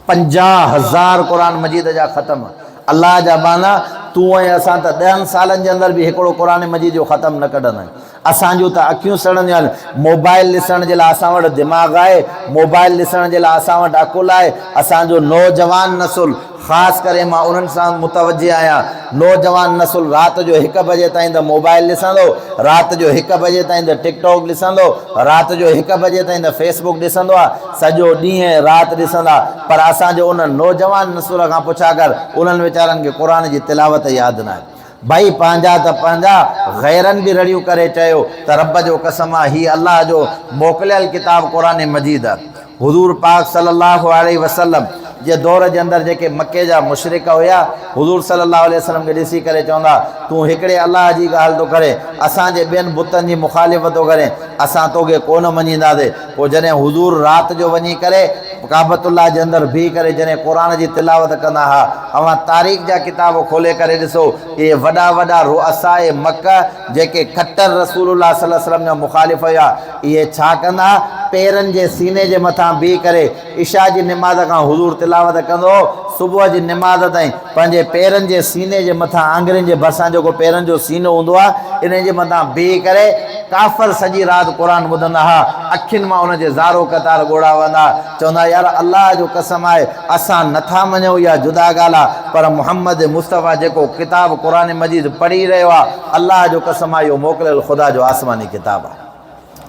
50,000 क़ुर मजीद जा ख़तम। अल्लाह जा बाना, तूं ऐं असां त 10 सालनि जे अंदरि बि हिकिड़ो क़ुर मजीद जो ख़तम न कढंदा आहियूं। असांजूं त अखियूं सड़ंदियूं आहिनि। मोबाइल ॾिसण जे लाइ असां वटि दिमाग़ आहे, मोबाइल ॾिसण जे लाइ असां वटि अकुल आहे। असांजो नौजवान नसुल, ख़ासि करे मां उन्हनि सां मुतवजे आहियां, नौजवान नसुल राति जो 1 बजे ताईं त मोबाइल ॾिसंदो, राति जो 1 बजे ताईं त टिकटॉक ॾिसंदो, राति जो 1 बजे ताईं त फेसबुक ॾिसंदो आहे, सॼो ॾींहुं राति ॾिसंदा। पर असांजो उन नौजवान नसुल खां पुछा कर, उन्हनि वीचारनि खे क़ुर जी तिलावत यादि न आहे। भाई पंहिंजा त पंहिंजा, गैरनि बि रड़ियूं करे चयो त रब जो कसम आहे, हीअ अल्लाह जो मोकिलियल किताब क़ुर मजीद आहे। हुज़ूर पाक सल्लल्लाहु अलैहि वसल्लम जे दौर जे अंदरि जेके मके जा मुशरिक हुया, हुज़ूर सल्लल्लाहु अलैहि वसल्लम खे ॾिसी करे चवंदा, तूं हिकिड़े अल्लाह जी ॻाल्हि थो करे, असांजे ॿियनि बुतनि जी मुखालिफ़त थो करे, असां तोखे कोन मञींदासीं। पोइ जॾहिं हुज़ूर राति जो वञी करे काबतुल्लाह जे अंदरि बीह करे जॾहिं क़ुर जी तिलावत कंदा हुआ, अवां तारीख़ जा किताब खोले करे ॾिसो, इहे वॾा वॾा रुअसाए मक्का जेके खट्टर रसूलुल्लाह सल्लल्लाहु अलैहि वसल्लम जा मुखालिफ़ हुया, इहे छा कंदा, पेरनि जे सीने जे मथां बीह करे इशा जी निमाज़ खां हुज़ूर तिलावत कंदो, सुबुह जी निमाज़ ताईं पंहिंजे पेरनि जे सीने जे मथां, आङुरियुनि जे भरिसां जेको पेरनि जो सीनो हूंदो आहे, इन जे मथां बीह करे काफ़र सॼी राति क़ुर ॿुधंदा हुआ, अखियुनि मां उनजे ज़ारो क़तार ॻोढ़ा वंदा। चवंदा यार अल्लाह जो कसम आहे, असां नथा मञूं इहा जुदा ॻाल्हि आहे, पर मुहम्मद मुस्तफ़ा जेको किताब क़ुर मजीद पढ़ी रहियो आहे, अल्लाह जो कसम आहे, इहो मोकिलियल ख़ुदा जो आसमानी किताब आहे।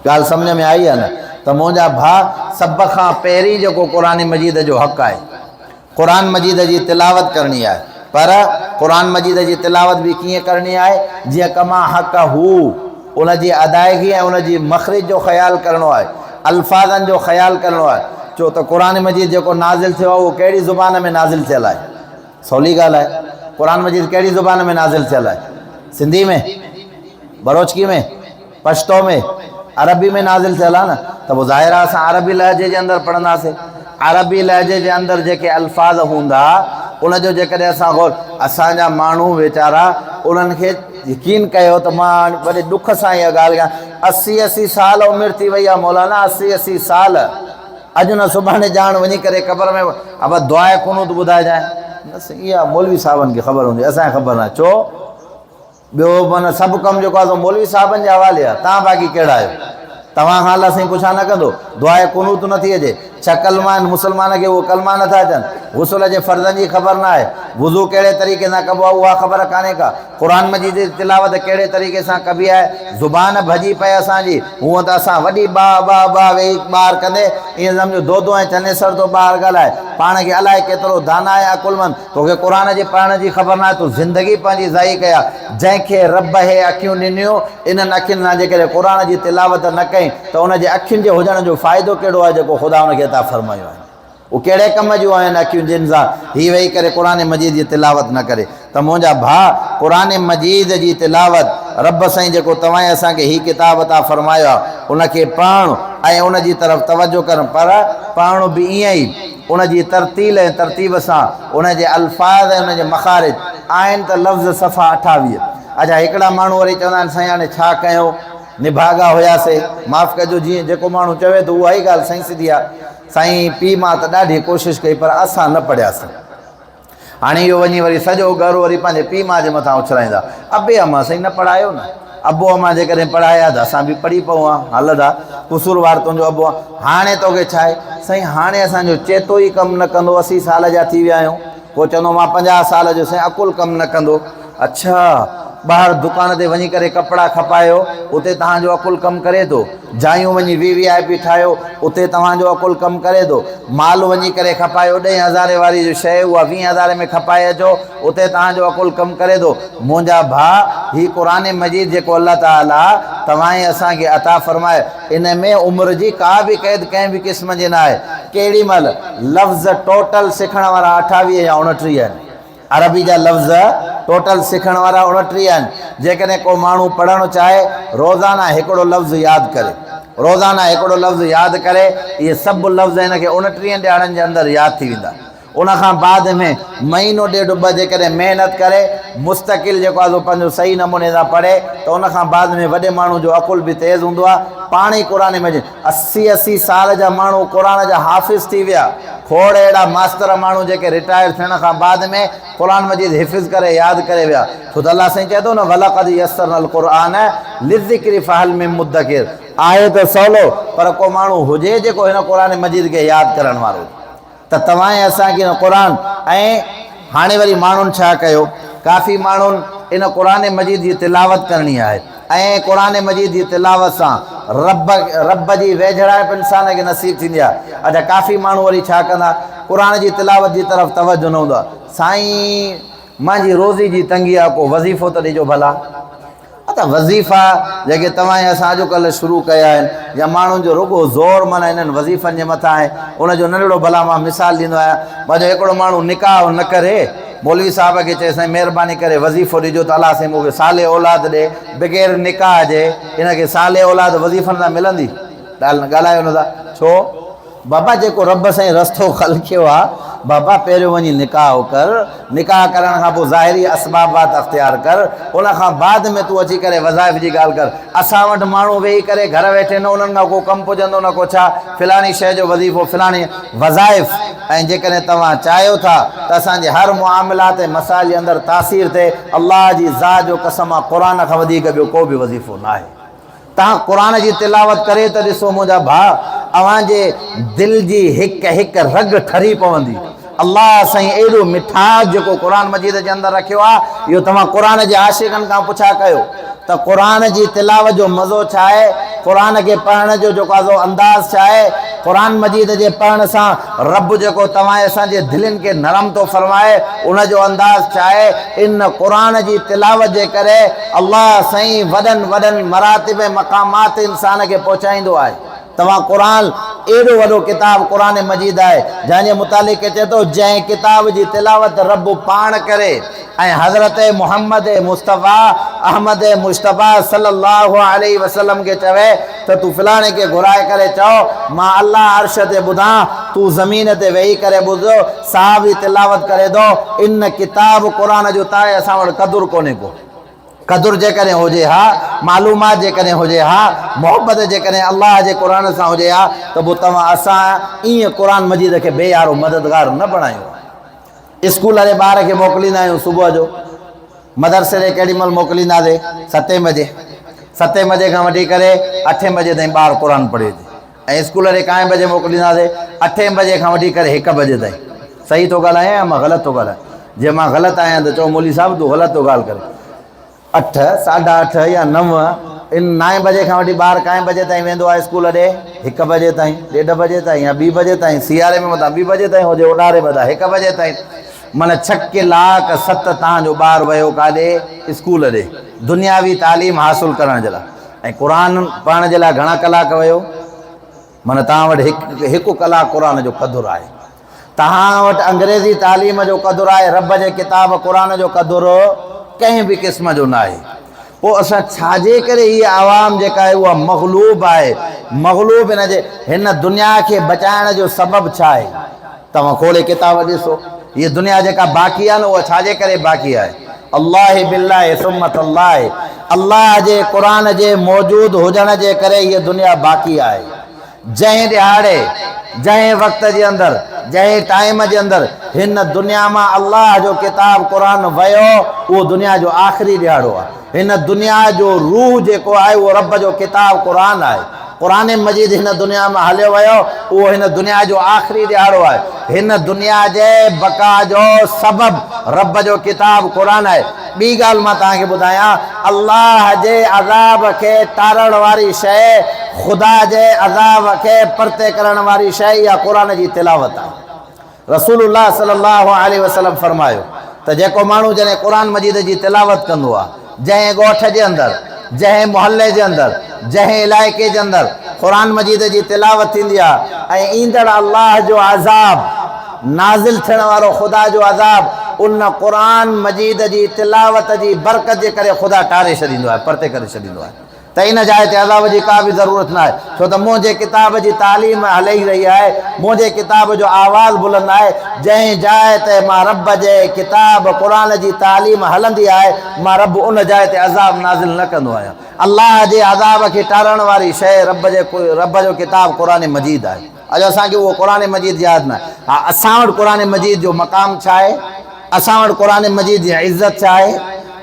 ॻाल्हि सम्झ में आई आहे न? त मुंहिंजा भाउ, सभ खां पहिरीं जेको क़ुर मजीद जो हक़ आहे, क़ुर मजीद जी तिलावत करणी आहे। पर क़ुर मजीद जी तिलावत बि कीअं करणी आहे, जीअं कमा हक़ हू, उन जी अदायगी ऐं उन जी मख़रिज जो ख़्यालु करिणो आहे, अल्फाज़नि जो ख़्यालु करिणो आहे। छो त क़ुर मजीद जेको नाज़िल थियो आहे, उहो कहिड़ी ज़ुबान में नाज़िल थियल आहे? सवली ॻाल्हि आहे, क़ुर मजीद कहिड़ी ज़ुबान में नाज़िल थियल आहे? सिंधी में, बलोचकी में, पश्तो में, अरबी में नाज़िल थियल आहे न। त पोइ ज़ाहिर आहे असां अरबी लहजे जे अंदरि पढ़ंदासीं। अरबी लहजे जे अंदरि जेके अल्फाज़ हूंदा, उनजो जेकॾहिं असां असांजा माण्हू वीचारा उन्हनि खे यकीन कयो त मां वॾे ॾुख सां इहा ॻाल्हि कयां, 80 साल उमिरि थी वई आहे मौलाना, 80 साल, अॼु न सुभाणे ॼाण वञी करे क़बर में अब दुआ कुनूत ॿुधाइजांइ। बसि इहा मौलवी साहबनि खे ख़बर हूंदी, असांखे ख़बर न आहे। छो? ॿियो माना सभु कमु जेको आहे मौलवी साहबनि जे हवाले आहे। तव्हां बाक़ी कहिड़ा आहियो? तव्हां खां अलाह साईं पुछा न कंदो, दुआ कुनूत नथी अचे। छा कलमा आहिनि मुस्लमान खे, उहो कलमा नथा अचनि? गुस्ल जे फ़र्ज़नि जी ख़बर न आहे, वुज़ू कहिड़े तरीक़े सां कबो आहे उहा ख़बर कान्हे का, क़ुर मजीद जी तिलावत कहिड़े तरीक़े सां कबी आहे, ज़ुबान भॼी पए असांजी। हूअं त असां वॾी बा वेही ॿार कंदे ईअं सम्झो दो ऐं चनेसर तो ॿार ॻाल्हाए, पाण खे अलाए केतिरो दाना आहे अकुलमंद, तोखे क़ुर जे पढ़ण जी ख़बर न आहे, तूं ज़िंदगी पंहिंजी ज़ाई कया। जंहिंखे रब हे अखियूं ॾिनियूं, इन्हनि अखियुनि सां जेकॾहिं क़ुर जी तिलावत न कई त उनजे अखियुनि जे हुजण जो फ़ाइदो कहिड़ो आहे जेको ख़ुदा हुनखे अता फ़रमायो आहे? उहे कहिड़े कम जूं आहिनि अखियूं जिन सां हीअ वेही करे क़ुर मजीद जी तिलावत न करे? त मुंहिंजा भाउ, क़ुर मजीद जी तिलावत रब साईं जेको तव्हां असांखे हीअ किताब अता फ़रमायो आहे, उनखे पढ़णु ऐं उन जी तरफ़ तवजो करणु। पर पढ़णु बि ईअं ई उन जी तरतील ऐं तरतीब सां, उन जे अल्फाज़ ऐं उन जे मखारिज आहिनि त लफ़्ज़ सफ़ा 28। अच्छा, हिकिड़ा माण्हू वरी चवंदा आहिनि साईं हाणे छा कयूं, निभागा हुयासीं, माफ़ु कजो, जीअं जेको माण्हू चवे थो उहा ई ॻाल्हि साईं सिधी आहे। साईं पीउ मां त ॾाढी कोशिशि कई पर असां न पढ़ियासीं। हाणे इहो वञी वरी सॼो घरु वरी पंहिंजे पीउ माउ जे मथां उछलाईंदा, अबे अम्मा साईं न पढ़ायो न, अबो अम्मा जेकॾहिं पढ़ाया त असां बि पढ़ी पऊं हा, हलंदा, क़सूरवार तुंहिंजो अबो आहे। हाणे तोखे छा आहे साईं, हाणे असांजो चेतो ई कमु न कंदो, 80 साल जा थी विया आहियूं, पोइ चवंदो मां 50 साल जो, साईं अकुलु कमु न कंदो। अच्छा, ॿाहिरि दुकान ते वञी करे कपिड़ा खपायो, उते तव्हांजो अकुलु कमु करे थो, जायूं वञी VIP ठाहियो, उते तव्हांजो अकुलु कमु करे थो, माल वञी करे खपायो 10,000 वारी जो शइ उहा 20,000 में खपाए अचो, उते तव्हांजो अकुलु कमु करे थो। मुंहिंजा भाउ, ही क़ुरान मजीद जेको अल्लाह ताला तव्हां असांखे अता फ़रमाए, इन में उमिरि जी का बि क़ैद कंहिं बि क़िस्म जी न आहे। केॾी महिल लफ़्ज़ टोटल सिखण वारा 28 या 29 आहिनि, अरबी जा लफ़्ज़ टोटल सिखण वारा 29 आहिनि। जेकॾहिं को माण्हू पढ़णु चाहे, रोज़ाना हिकिड़ो लफ़्ज़ यादि करे, रोज़ाना हिकिड़ो लफ़्ज़ यादि करे, इहे सभु लफ़्ज़ हिनखे 29 ॾियारनि जे अंदरि यादि थी वेंदा। उनखां बाद में महीनो ॾेढ ॿ जेकॾहिं महिनत करे, मुस्तक़िल जेको आहे पंहिंजो सही नमूने सां पढ़े, त उनखां बाद में वॾे माण्हू जो अकुल बि तेज़ हूंदो आहे, पाण ई क़ुरान मजीद 80 साल जा माण्हू क़ुरान जा हाफ़िज़ थी विया। खोड़ अहिड़ा मास्तर माण्हू जेके रिटायर थियण खां बाद में क़ुरान मजीद हिफ़िज़ करे यादि करे विया। छो त अल्लाह साईं चए थो न, वलक़द यस्सरनल क़ुरआन लिज़िक्रि फ़हल मिन मुद्दकिर, आहे त सवलो, पर को माण्हू हुजे जेको हिन क़ुरान मजीद खे यादि करण वारो। त तव्हां असांखे हिन क़ुरान, ऐं हाणे वरी माण्हुनि छा कयो, काफ़ी माण्हुनि इन क़ुरान मजीद जी तिलावत करणी आहे, ऐं क़ुरान मजीद जी तिलावत सां रब जी वेझड़ाइप इंसान खे नसीब थींदी आहे। अच्छा, काफ़ी माण्हू वरी छा कंदा, क़ुरान जी तिलावत जी तरफ़ तवजो न हूंदो आहे। साईं मुंहिंजी रोज़ी जी तंगी आहे, को वज़ीफ़ो त ॾिजो भला। त वज़ीफ़ा जेके तव्हां असां अॼुकल्ह शुरू कया आहिनि, या माण्हुनि जो रुॻो ज़ोर माना हिननि वज़ीफ़नि जे मथां आहे, उनजो नंढिड़ो भला मां मिसाल ॾींदो आहियां। मुंहिंजो हिकिड़ो माण्हू निकाह न करे, मौलवी साहिब खे चए साईं महिरबानी करे वज़ीफ़ो ॾिजो त अलाह साईं मूंखे साले औलाद ॾे, बग़ैर निकाह जे हिनखे साले औलाद वज़ीफ़नि सां मिलंदी? ॻाल्हायो न था छो? बाबा जेको रब साईं रस्तो ख़लकियो आहे, बाबा पहिरियों वञी निकाह कर, निकाह करण खां पोइ ज़ाहिरी असबाबात अख़्तियार कर, उनखां बाद में तूं अची करे वज़ाइफ़ जी ॻाल्हि कर। असां वटि माण्हू वेही करे घर वेठे न उन्हनि खां को कमु पुॼंदो न को छा, फ़िलाणी शइ जो वज़ीफ़ो, फ़िलाणी वज़ाइफ़। ऐं जेकॾहिं तव्हां चाहियो था त असांजे हर मुआमलात ऐं मसाइल जे अंदरि तासीर थिए, अल्लाह जी ज़ात जो कसम आहे, क़ुरान खां वधीक ॿियो को बि वज़ीफ़ो न आहे। तव्हां क़ुरान जी तिलावत करे त ॾिसो मुंहिंजा भाउ, अव्हांजे दिलि जी हिकु हिकु रग ठरी पवंदी। अल्लाह साईं एॾो मिठास जेको क़ुरान मजीद जे अंदरि रखियो आहे, इहो तव्हां क़ुरान जे आशिक़नि खां पुछा कयो त क़ुरान जी तिलावत जो मज़ो छा आहे, क़ुरान खे पढ़ण जो जेको आहे अंदाज़ छा आहे। क़ुरान मजीद जे पढ़ण सां रब जेको तव्हां असांजे दिलनि खे नरम थो फरमाए, उनजो अंदाज़ छा आहे। इन क़ुरान जी तिलावत जे करे अल्लाह साईं वॾनि वॾनि मरातिब मक़ामात इंसान खे पहुचाईंदो आहे। तव्हां क़ुरान एॾो वॾो किताब क़ुरान मजीद आहे, जंहिंजे मुतालिक़ चए थो, जंहिं किताब जी तिलावत रब पाण करे, ऐं हज़रत मुहम्मद मुस्तफ़ा अहमद मुश्तफ़ा सल्लल्लाहु अलैहि वसल्लम खे चवे त तूं फ़िलाणे खे घुराए करे चओ, मां अल्लाह अर्श ते ॿुधां, तूं ज़मीन ते वेही करे ॿुधो, साहबी तिलावत करे दो। इन किताब क़ुरान जो ताए असां वटि क़दुरु कोन्हे को। क़दुरु जेकॾहिं हुजे हा, मालूमात जेकॾहिं हुजे हा, मोहबत जेकॾहिं अल्लाह जे क़ुरान सां हुजे हा, त पोइ तव्हां असां ईअं क़ुरान मजीद खे बेयारो मददगार न बणायो। स्कूल वारे ॿार खे मोकिलींदा आहियूं सुबुह जो, मदरसे ते केॾी महिल मोकिलींदासीं 7 बजे, 7 बजे खां वठी करे 8 बजे ताईं ॿारु क़ुरान पढ़े थी, ऐं स्कूल ते काएं बजे मोकिलींदासीं 8 बजे खां वठी करे 1 बजे ताईं। सही थो ॻाल्हायां या मां ग़लति थो ॻाल्हायां? जे मां ग़लति आहियां त चओ मौलवी साहिबु तूं ग़लति थो ॻाल्हि करे। 8, 8:30 या 9, इन 9 बजे खां वठी ॿारु काएं बजे ताईं वेंदो आहे स्कूल ॾे? 1 बजे ताईं, 1:30 बजे ताईं, या 2 बजे ताईं, सियारे में मथां 2 बजे ताईं हुजे, उन्हारे मथां 1 बजे ताईं। माना 6 कलाक 7 तव्हांजो ॿारु वियो काॾे? स्कूल ॾे, दुनियावी तालीम हासिलु करण जे लाइ। ऐं क़ुरान पढ़ण जे लाइ घणा कलाक वियो? माना तव्हां वटि हिकु कलाक क़ुरान जो क़दुरु आहे। तव्हां वटि अंग्रेज़ी तालीम जो क़दुरु आहे, रब जे किताब क़ुरान जो क़दुरु कंहिं बि क़िस्म जो न आहे। पोइ असां छाजे करे हीअ आवाम जेका आहे उहा मग़लूब आहे? मग़लूब हिन दुनिया खे बचाइण जो सबबु छा आहे? तव्हां खोले किताब ॾिसो, हीअ दुनिया जेका बाक़ी आहे न, उहा छाजे करे बाक़ी आहे? अल्लाह बिल्लाह सुम्मत अल्लाह, अल्लाह जे क़ुरान जे मौजूदु हुजण जे करे हीअ दुनिया बाक़ी आहे। जंहिं ॾिहाड़े जंहिं वक़्त जे अंदरि जंहिं टाइम जे अंदरि हिन दुनिया मां अल्लाह जो किताब क़ुरान वयो उहो दुनिया जो आख़िरी ॾिहाड़ो आहे। हिन दुनिया जो रूह जेको आहे उहो रब जो किताब क़ुरान आहे। क़ुरान मजीद हिन दुनिया में हलियो वियो उहो हिन दुनिया जो आख़िरी ॾिहाड़ो आहे। हिन दुनिया जे बका जो सबब रब जो किताब क़ुरान आहे। ॿी ॻाल्हि मां तव्हांखे ॿुधायां, अल्लाह जे अज़ाब खे टारण वारी शइ, ख़ुदा जे अज़ाब खे परते करण वारी शइ इहा क़ुरान जी तिलावत आहे। रसूलुल्लाह सल्लल्लाहु अलैहि वसल्लम फरमायो त जेको माण्हू जॾहिं क़ुरान मजीद जी तिलावत कंदो आहे, जंहिं ॻोठ जे अंदरि, जंहिं मुहल्ले जे अंदरि, जंहिं इलाइक़े जे अंदरि क़ुरान मजीद जी तिलावत थींदी आहे ऐं ईंदड़ अल्लाह जो अज़ाब, नाज़िल थियण वारो ख़ुदा जो अज़ाब उन क़ुरान मजीद जी तिलावत जी बरकत जे करे ख़ुदा टारे छॾींदो आहे, परते करे छॾींदो आहे। त इन जाइ ते अज़ाब जी का बि ज़रूरत न आहे, छो त मुंहिंजे किताब जी तालीम हली रही आहे, मुंहिंजे किताब जो आवाज़ बुलंद आहे। जंहिं जाइ ते मां रब जे किताब क़ुरान जी तालीम हलंदी आहे, मां रब उन जाइ ते अज़ाब नाज़िल न कंदो आहियां। अल्लाह जे अज़ाब खे टारण वारी शइ रब जो किताब क़ुरान मजीद आहे। अॼु असांखे उहो क़ुरान मजीद यादि न आहे। हा, असां वटि क़ुरान मजीद जो मक़ाम छा आहे, असां वटि क़ुरान मजीद जी इज़त छा आहे,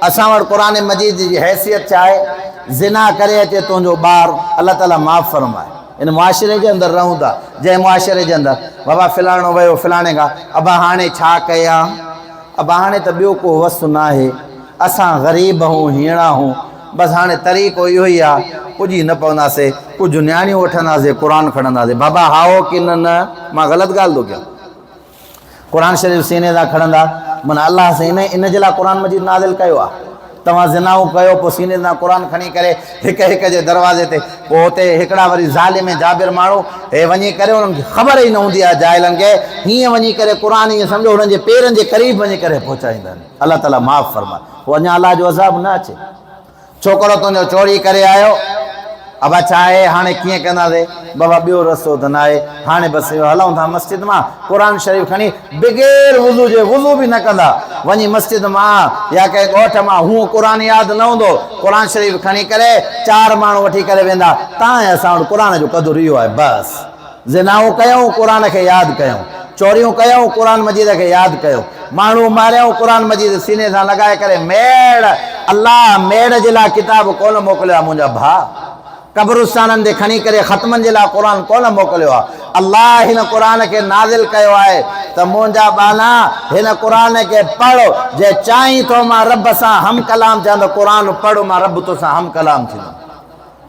असां वटि क़ुरान मजीद जी हैसियत छा आहे। ज़िना करे अचे तुंहिंजो ॿारु, अल्लाह ताला माफ़ फरमाए। इन मुआशिरे जे अंदरि रहूं था, जंहिं मुआशिरे जे अंदरि बाबा फ़लाणो वियो फ़लाणे खां, अबा हाणे छा कयां, अबा हाणे त ॿियो को वस्तु न आहे, असां ग़रीब हूं, हीअणा हूं, बसि हाणे तरीक़ो इहो ई आहे, पुॼी न पवंदासीं, कुझु नियाणियूं वठंदासीं, क़ुरान खणंदासीं। बाबा हाओ की न, मां ग़लति ॻाल्हि थो कयां। क़ुरान शरीफ़ सीने सां खणंदा, माना अलाह साईं इन जे लाइ क़ुरान मजीद नाज़िल कयो आहे। तव्हां ज़िनाऊं कयो, पोइ सीने सां क़ुरान खणी करे हिक हिक जे दरवाज़े ते, पोइ हुते हिकिड़ा वरी ज़ालिम जाबिर माण्हू हे वञी करे उन्हनि खे ख़बर ई न हूंदी आहे जाइलनि खे, हीअं वञी करे क़ुरान ईअं सम्झो हुननि जे पेरनि जे क़रीब वञी करे पहुचाईंदा आहिनि। अलाह ताला माफ़ फरमाए, पोइ अञा अलाह जो अज़ाब न अचे। छोकिरो तुंहिंजो चोरी करे आयो, अबा छा आहे हाणे कीअं कंदासीं, बाबा ॿियो रस्तो त न आहे, हाणे बसि हलूं था मस्जिद मां क़ुरान शरीफ़ खणी बग़ैर वुज़ू जे, वुज़ू बि न कंदा, वञी मस्जिद मां या कंहिं ॻोठ मां हूअं क़ुरान यादि न हूंदो, क़ुरान शरीफ़ खणी करे 4 माण्हू वठी करे वेंदा, तव्हां असां वटि क़ुरान जो क़दुरु इहो आहे। बसि ज़िनाऊं कयूं, क़ुरान खे यादि कयूं, चोरियूं कयूं, क़ुरान मजीद खे यादि कयूं, माण्हू मारियूं, क़ुरान मजीद सीने सां लॻाए करे मेड़, अल्लाह मेड़ जे लाइ किताब कोन मोकिलियो आहे मुंहिंजा भाउ, कब्रिस्ताननि ते खणी करे ख़तमनि जे लाइ क़ुरान कोन मोकिलियो आहे। अल्लाह हिन क़ुरान खे नाज़िल कयो आहे त मुंहिंजा बाना हिन क़ुरान खे पढ़ो, जे चाहीं थो मां रब सां हम कलाम थियां त क़ुरान पढ़ो, मां रब तोसां हम कलाम थींदुमि।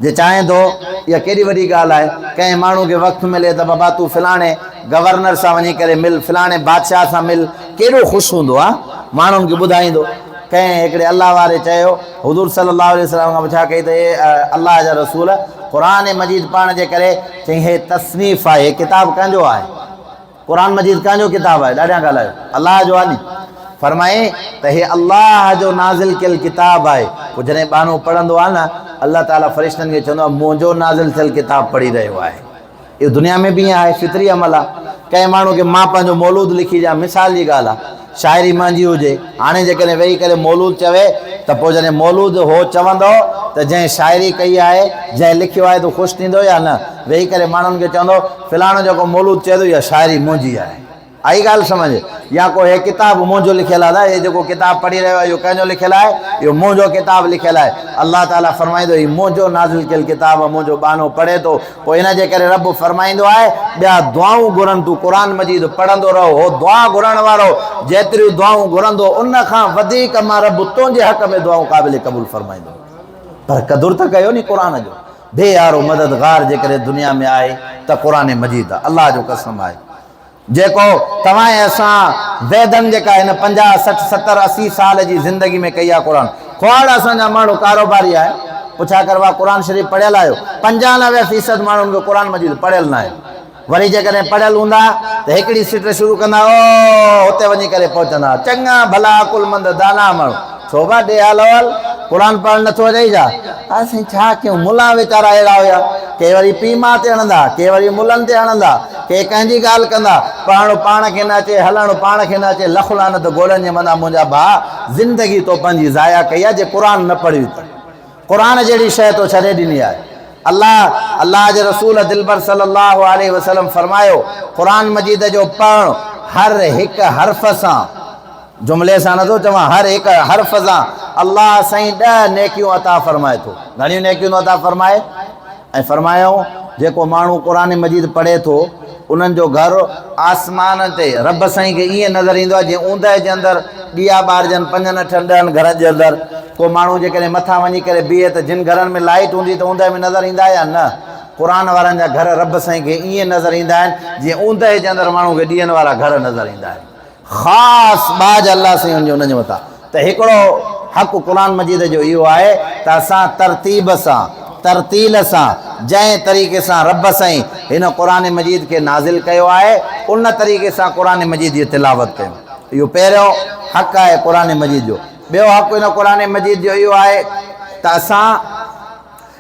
जे चाहे थो, इहा केॾी वॾी ॻाल्हि आहे। कंहिं माण्हू खे वक़्तु मिले त बाबा तूं फ़लाणे गवर्नर सां वञी करे मिल, फ़लाणे बादशाह सां मिल, केॾो ख़ुशि हूंदो आहे, माण्हुनि खे ॿुधाईंदो। कंहिं हिकिड़े अल्लाह वारे चयो, हुज़ूर सल्लल्लाहु अलैहि वसल्लम खां पुछा कई त हे अल्लाह जा रसूल, क़ुरान मजीद पढ़ण जे करे, चई हे तसनीफ़ आहे, हे किताब कंहिंजो आहे, क़ुरान मजीद कंहिंजो किताब आहे, ॾाढा ॻाल्हायो, अल्लाह जो आहे नी। फरमाए त हे अल्लाह जो नाज़िल कयल किताब आहे। पोइ जॾहिं बानो पढ़ंदो आहे न, अल्लाह ताला फ़रिश्तनि खे चवंदो आहे मुंहिंजो नाज़िल थियल किताब पढ़ी रहियो आहे। इहो दुनिया में बि ईअं आहे, फितरी अमल आहे। कंहिं माण्हू खे मां पंहिंजो मौलूद लिखी ॾियां, मिसाल जी ॻाल्हि आहे, शाइरी मुंहिंजी हुजे, हाणे जेकॾहिं वेही करे मौलूद चवे त पोइ जॾहिं मौलूद हो चवंदो त जंहिं शाइरी कई आहे, जंहिं लिखियो आहे, तूं ख़ुशि थींदो या न? वेही करे माण्हुनि खे चवंदो फ़लाणो जेको मौलूद चए थो इहा शाइरी मुंहिंजी आहे, आई ॻाल्हि सम्झ, या को हे किताब मुंहिंजो लिखियलु आहे, हे जेको किताब पढ़ी रहियो आहे इहो कंहिंजो लिखियलु आहे, इहो मुंहिंजो किताब लिखियलु आहे। अल्लाह ताला फरमाईंदो हीउ मुंहिंजो नाज़िल कयल किताब आहे, मुंहिंजो बानो पढ़े थो। पोइ इन जे करे रब फरमाईंदो आहे ॿिया दुआऊं घुरनि, तूं क़ुरान मजीद पढ़ंदो रहो। हो दुआ घुरण वारो जेतिरियूं दुआऊं घुरंदो उन खां वधीक मां रब तुंहिंजे हक़ में दुआऊं क़ाबिल क़बूल फरमाईंदो। पर क़दुरु त कयो नी क़ुरान जो। बेयारो मददगार जेकॾहिं दुनिया में आहे त क़ुरान मजीद आहे, अल्लाह जो कसम आहे। जेको तव्हां ऐं असां वैदन जेका हिन 50, 60, 70, 80 साल जी ज़िंदगी में कई आहे क़ुरान, खोड़ असांजा माण्हू कारोबारी आहे, पुछा कर वाह क़ुरान शरीफ़ पढ़ियल आहियो? 95% माण्हुनि खे क़ुरान मजीद पढ़ियल न आहे। वरी जेकॾहिं पढ़ियल हूंदा त हिकिड़ी सिट शुरू कंदा, ओ हुते वञी करे पहुचंदा, चङा भला अकुलमंद दाना माण्हू, छो बा ॾे हलो हल क़ुरान पढ़णु नथो अचई छा? असां छा कयूं, मुला वीचारा अहिड़ा हुया, के वरी पीउ माउ ते हणंदा, के वरी मुलनि ते हणंदा, के कंहिंजी ॻाल्हि कंदा, पढ़णु पाण खे न अचे, हलणु पाण खे न अचे, लख लानत गोड़नि जे मथां। मुंहिंजा भाउ ज़िंदगी तो पंहिंजी ज़ाया कई आहे जे क़ुरान न पढ़ी त। क़ुरान जहिड़ी शइ तो छॾे ॾिनी आहे। अल्लाह जे रसूल दिलबर सल्लल्लाहु अलैहि वसल्लम फरमायो क़ुरान मजीद जो पढ़णु हर एक हर्फ़ सां, जुमले सां नथो चवां, हर एक हर्फ़ सां अल्लाह साईं 10 नेकियूं अता फरमाए थो। घणियूं नेकियूं अता फरमाए? ऐं फरमायो जेको माण्हू क़ुरान मजीद पढ़े थो उन्हनि जो घर आसमान ते रब साईं खे ईअं नज़र ईंदो आहे जीअं ऊंदहि जे अंदरि ॾिया ॿारजनि 5 न 10 घरनि जे अंदरि। को माण्हू जेकॾहिं मथां वञी करे बीहे त जिन घरनि में लाइट हूंदी त ऊंदहि में नज़र ईंदा या न? क़ुरान वारनि जा घर रब साईं खे ईअं नज़र ईंदा आहिनि जीअं ऊंदहि जे अंदरि माण्हू खे ॾींहनि वारा घर नज़र ईंदा आहिनि। ख़ासि बाज अल्लाह साईं हुनजो उनजे मथां। त हिकिड़ो हक़ क़ुरान मजीद जो इहो आहे त असां तरतीब सां तरतील सां जंहिं तरीक़े सां रब साईं हिन क़ुरान मजीद खे नाज़िल कयो आहे उन तरीक़े सां क़ुरान मजीद जी तिलावत कयूं। इहो पहिरियों हक़ आहे क़ुरान मजीद जो। ॿियो हक़ हिन क़ुरान मजीद जो इहो आहे त असां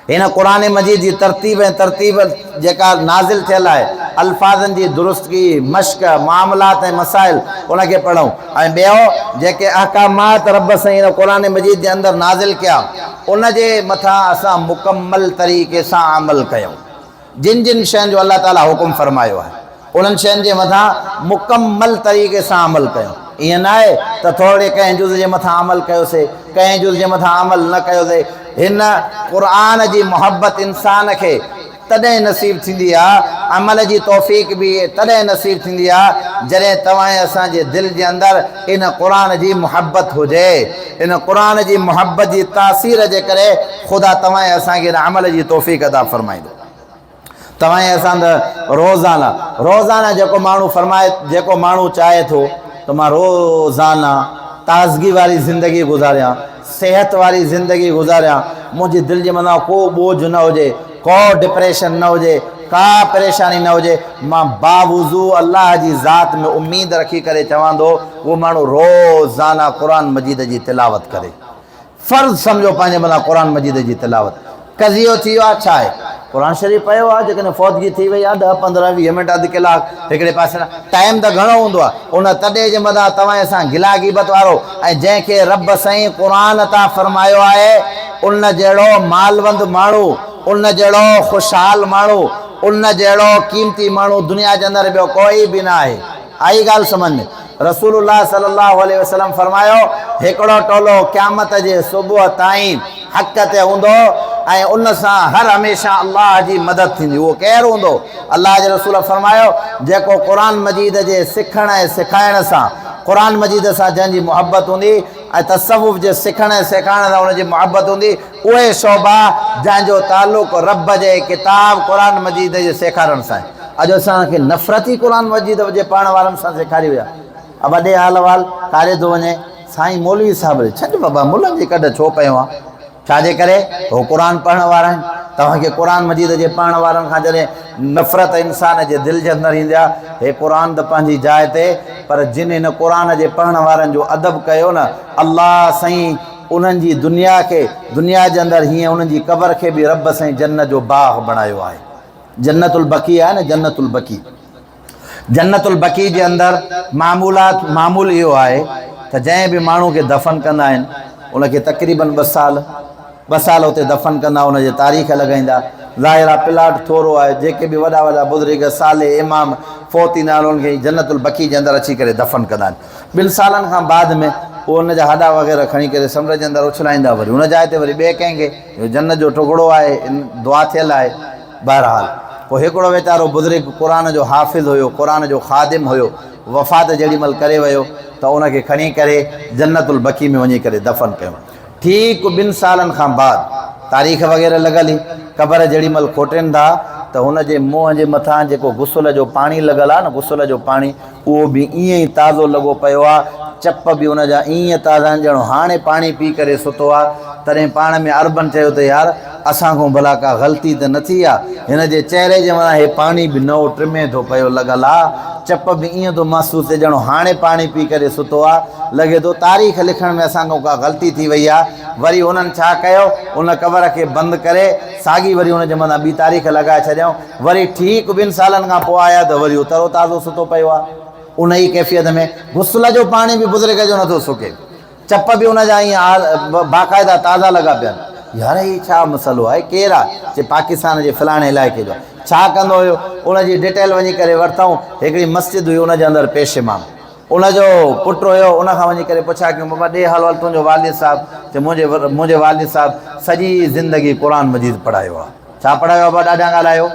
हिन क़ुरान मजीद जी तरतीब ऐं तरतीब जेका नाज़िल थियल आहे अल्फाज़नि जी दुरुस्तगी, मश्क, मामलात ऐं मसाइल उनखे पढ़ूं। ऐं ॿियो जेके अहकामात रब साईं हिन क़ुरान मजीद जे अंदरि नाज़िल कया उन जे मथां असां मुकमल तरीक़े सां अमल कयूं। जिन जिन शयुनि जो अल्लाह ताला हुकुम फरमायो आहे उन्हनि शयुनि जे मथां मुकमल तरीक़े सां अमल कयूं। ईअं न आहे त थोरे कंहिं जुज़ जे मथां अमल कयोसीं, कंहिं जुज़ जे मथां अमल न कयोसीं। हिन क़ुरान जी मोहबत इंसान खे तॾहिं नसीब थींदी आहे, अमल जी तौफ़ीक़ बि तॾहिं नसीब थींदी आहे जॾहिं तव्हां असांजे दिलि जे अंदरि इन क़ुरान जी मोहबत हुजे। इन क़ुरान जी मोहबत जी तासीर जे करे ख़ुदा तव्हां असांखे इन अमल जी तौफ़ीक़ अता फ़रमाईंदो। तव्हां असां त रोज़ाना जेको माण्हू फरमाए, जेको माण्हू चाहे थो त मां रोज़ाना ताज़गी वारी ज़िंदगी गुज़ारियां, सेहत वारी ज़िंदगी गुज़ारियां, मुंहिंजे दिलि जे मथां को बोझ न हुजे, को डिप्रेशन न हुजे, का परेशानी न हुजे, मां बावुज़ू अल्लाह जी ज़ात में उम्मीद रखी करे चवां थो उहो माण्हू रोज़ाना क़ुरान मजीद जी तिलावत करे। फ़र्ज़ु सम्झो पंहिंजे मथां क़ुरान मजीद जी तिलावत। कज़ियो थी वियो आहे छा आहे? क़ुरान शरीफ़ पियो आहे, जेकॾहिं फ़ौतगी थी वई आहे 10, 15, 20 मिंट, अधु कलाक हिकिड़े पासे टाइम त घणो हूंदो आहे। उन तॾहिं जे मथां तव्हां सां गिला गिबत वारो ऐं जंहिंखे रब साईं क़ुरान अता फ़रमायो आहे उन जहिड़ो मालवंद माण्हू, उन जहिड़ो ख़ुशहाल माण्हू, उन जहिड़ो क़ीमती माण्हू दुनिया जे अंदरि ॿियो कोई बि न आहे। आई ॻाल्हि सम्झ में? रसूलुल्लाह सल्लल्लाहु अलैहि वसल्लम फरमायो हिकिड़ो टोलो क़यामत जे सुबुह ताईं हक़ ते हूंदो ऐं उन सां हर हमेशह अल्लाह जी मदद थींदी। उहो केरु हूंदो? अल्लाह जे रसूल फरमायो जेको क़ुरान मजीद जे सिखण ऐं सिखाइण सां, क़ुरान मजीद सां जंहिंजी मोहबत हूंदी ऐं तसव्वुफ़ जे सिखण ऐं सिखाइण सां उनजी मोहबत हूंदी, उहे शोभा जंहिंजो ताल्लुक़ रब जे किताब क़ुरान मजीद जे सेखारण सां आहे। अॼु असांखे नफ़रत ई क़ुरान मजीद जे पढ़ण वारनि सां सेखारी विया। अब वॾे हाल वाल कारे थो वञे, साईं मौलवी साहिब छॾ बाबा मुलनि जी कॾ छो पियो आहे? छाजे करे? हो क़ुरान पढ़ण वारा आहिनि। तव्हांखे क़ुरान मजीद जे पढ़ण वारनि खां जॾहिं नफ़रत इंसान जे दिलि जे अंदरि ईंदी आहे, हे क़ुरान त पंहिंजी जाइ ते, पर जिन हिन क़ुरान जे पढ़ण वारनि जो अदब कयो न, अल्लाह साईं उन्हनि जी दुनिया खे, दुनिया जे अंदरि हीअं उन्हनि जी क़बर खे बि रब साईं जन्नत जो बाग़ बणायो आहे। जन्नतुल बकी आहे न, जन्नतुल बकी। जन्नतुल बकी जे अंदरि मामूल इहो आहे त जंहिं बि माण्हू खे दफ़न कंदा आहिनि उनखे तक़रीबन 2 साल उते दफ़न कंदा, उनजे तारीख़ लॻाईंदा। ज़ाहिर आहे प्लाट थोरो आहे, जेके बि वॾा वॾा बुज़ुर्ग साले इमाम फ़ौत थींदा आहिनि उन्हनि खे जन्नतुल बकी जे अंदरि अची करे दफ़न कंदा आहिनि। 2 सालनि खां बाद में उहो उनजा हॾा वग़ैरह खणी करे समुंड जे अंदरि उछलाईंदा, वरी उन जाइ ते वरी ॿिए कंहिंखे, इहो जन्नत जो टुकड़ो आहे, दुआ थियल आहे। बहरहाल पोइ हिकिड़ो वीचारो बुज़ुर्ग क़ुरान जो हाफ़िज़ हुयो, क़ुरान जो ख़ादिम हुयो, वफ़ात जेॾी महिल करे वियो त उनखे खणी करे जन्नतुल बकी में वञी करे दफ़न कयूं। ठीक 2 सालनि खां बाद तारीख़ वग़ैरह लॻल ई, क़बर जेॾी महिल खोटनि था त हुनजे मुंहं जे मथां जेको गुसल जो पाणी लॻल आहे न, गुसल जो पाणी, उहो बि ईअं ई ताज़ो लॻो पियो आहे। चप बि उनजा ईअं ताज़ा आहिनि ॼणो हाणे पाणी पी करे सुतो आहे। तॾहिं पाण में अरबन चयो त यार असांखां भला का ग़लती त न थी आहे, हिन जे चहिरे जे मथां हे पाणी बि नओं टिमे थो पियो लॻल आहे, चप बि ईअं थो महसूसु थिए ॼणो हाणे पाणी पी करे सुतो आहे। लॻे थो तारीख़ लिखण में असांखां का ग़लती थी वई आहे। वरी हुननि छा कयो, उन क़बर खे बंदि करे साॻी वरी हुनजे मथां ॿी तारीख़ लॻाए छॾियऊं। वरी ठीक 2 सालनि खां पोइ आया त वरी उहो तरो ताज़ो सुतो पियो आहे उन ई कैफ़ियत में। गुसल जो पाणी बि बुज़ुर्ग जो नथो सुके, चप बि उनजा ईअं बाक़ाइदा ताज़ा लॻा पिया आहिनि। यार ही छा मसलो आहे, केरु आहे? जे पाकिस्तान जे फलाणे इलाइक़े जो छा कंदो हुयो, उनजी डिटेल वञी करे वरितऊं। हिकिड़ी मस्जिद हुई, उनजे अंदरि पेश इमाम, उनजो पुटु हुयो, उनखां वञी करे पुछा कयूं, बाबा ॾे हल हल तुंहिंजो वालिद साहिबु, त मुंहिंजे वालिद साहिबु सॼी ज़िंदगी क़ुर मजीद पढ़ायो आहे। छा पढ़ायो आहे? ॾाढा ॻाल्हायो,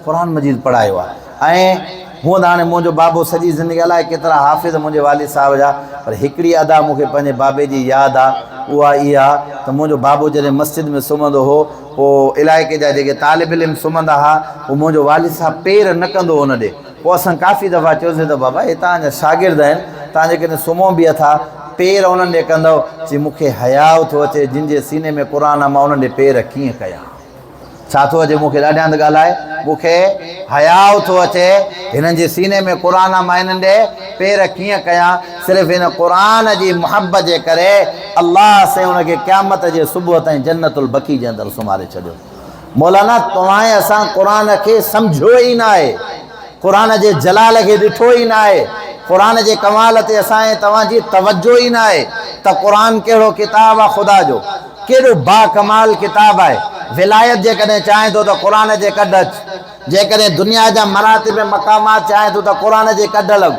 क़ुर मजीद पढ़ायो आहे। ऐं हूअं त हाणे मुंहिंजो बाबो सॼी ज़िंदगी अलाए केतिरा हाफ़िज़ मुंहिंजे वालिद साहिब जा, पर हिकिड़ी अदा मूंखे पंहिंजे बाबे जी यादि आहे, उहा इहा त मुंहिंजो बाबो जॾहिं मस्जिद में सुम्हंदो हो, पोइ इलाइक़े जा जेके तालिब इल्म सुम्हंदा हुआ, उहो मुंहिंजो वालिद साहिबु पेर न कंदो हुन ॾे। पोइ असां काफ़ी दफ़ा चयोसीं त बाबा हे तव्हांजा शागिर्द आहिनि, तव्हां जेकॾहिं सुम्हो बि था पेर उन्हनि ॾे कंदव, चई मूंखे हयाउ थो अचे, जिन जे सीने में क़ुर आहे मां उन्हनि ॾे पेर कीअं कयां। छा थो अचे? मूंखे ॾाढा हंधि ॻाल्हाए, मूंखे हयाउ थो अचे, हिननि जे सीने में क़ुर आहे मां हिननि ॾे पेर कीअं कयां। सिर्फ़ु हिन क़ुर जी मुहबत जे करे अल्लाह से हुनखे क़यामत जे सुबुह ताईं जन्नतुल बकी जे अंदरि सुम्हारे छॾियो। मौलाना तव्हां असां क़ुर खे सम्झो ई न आहे, क़ुर जे जलाल खे ॾिठो ई न आहे, क़ुर जे कमाल ते असांजे तव्हांजी तवजो ई न आहे त क़ुर कहिड़ो किताबु आहे, ख़ुदा जो केॾो बाकमाल किताबु आहे। विलायत जेकॾहिं चाहे थो त क़ुर जे कढ अच, जेकॾहिं दुनिया जा मरातिब मक़ामात चाहे थो त क़ुर जे कढ लॻ।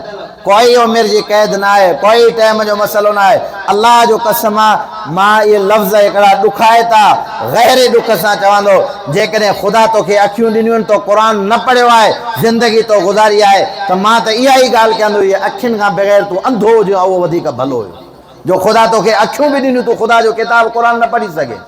कोई उमिरि जी क़ैद न आहे, कोई टाइम जो मसइलो न आहे। अल्लाह जो कसम आहे, मां इहे लफ़्ज़ हिकिड़ा ॾुखाए था गैर ॾुख सां चवंदो, जेकॾहिं ख़ुदा तोखे अखियूं ॾिनियूं आहिनि, तो क़ुर न पढ़ियो आहे, ज़िंदगी तो गुज़ारी आहे, त मां त इहा ई ॻाल्हि कंदो, इहे अखियुनि खां बग़ैर तूं अंधो हुजे उहो वधीक भलो हुयो। जो ख़ुदा तोखे अखियूं बि ॾिनियूं, तूं ख़ुदा जो किताब क़ुर न पढ़ी सघे।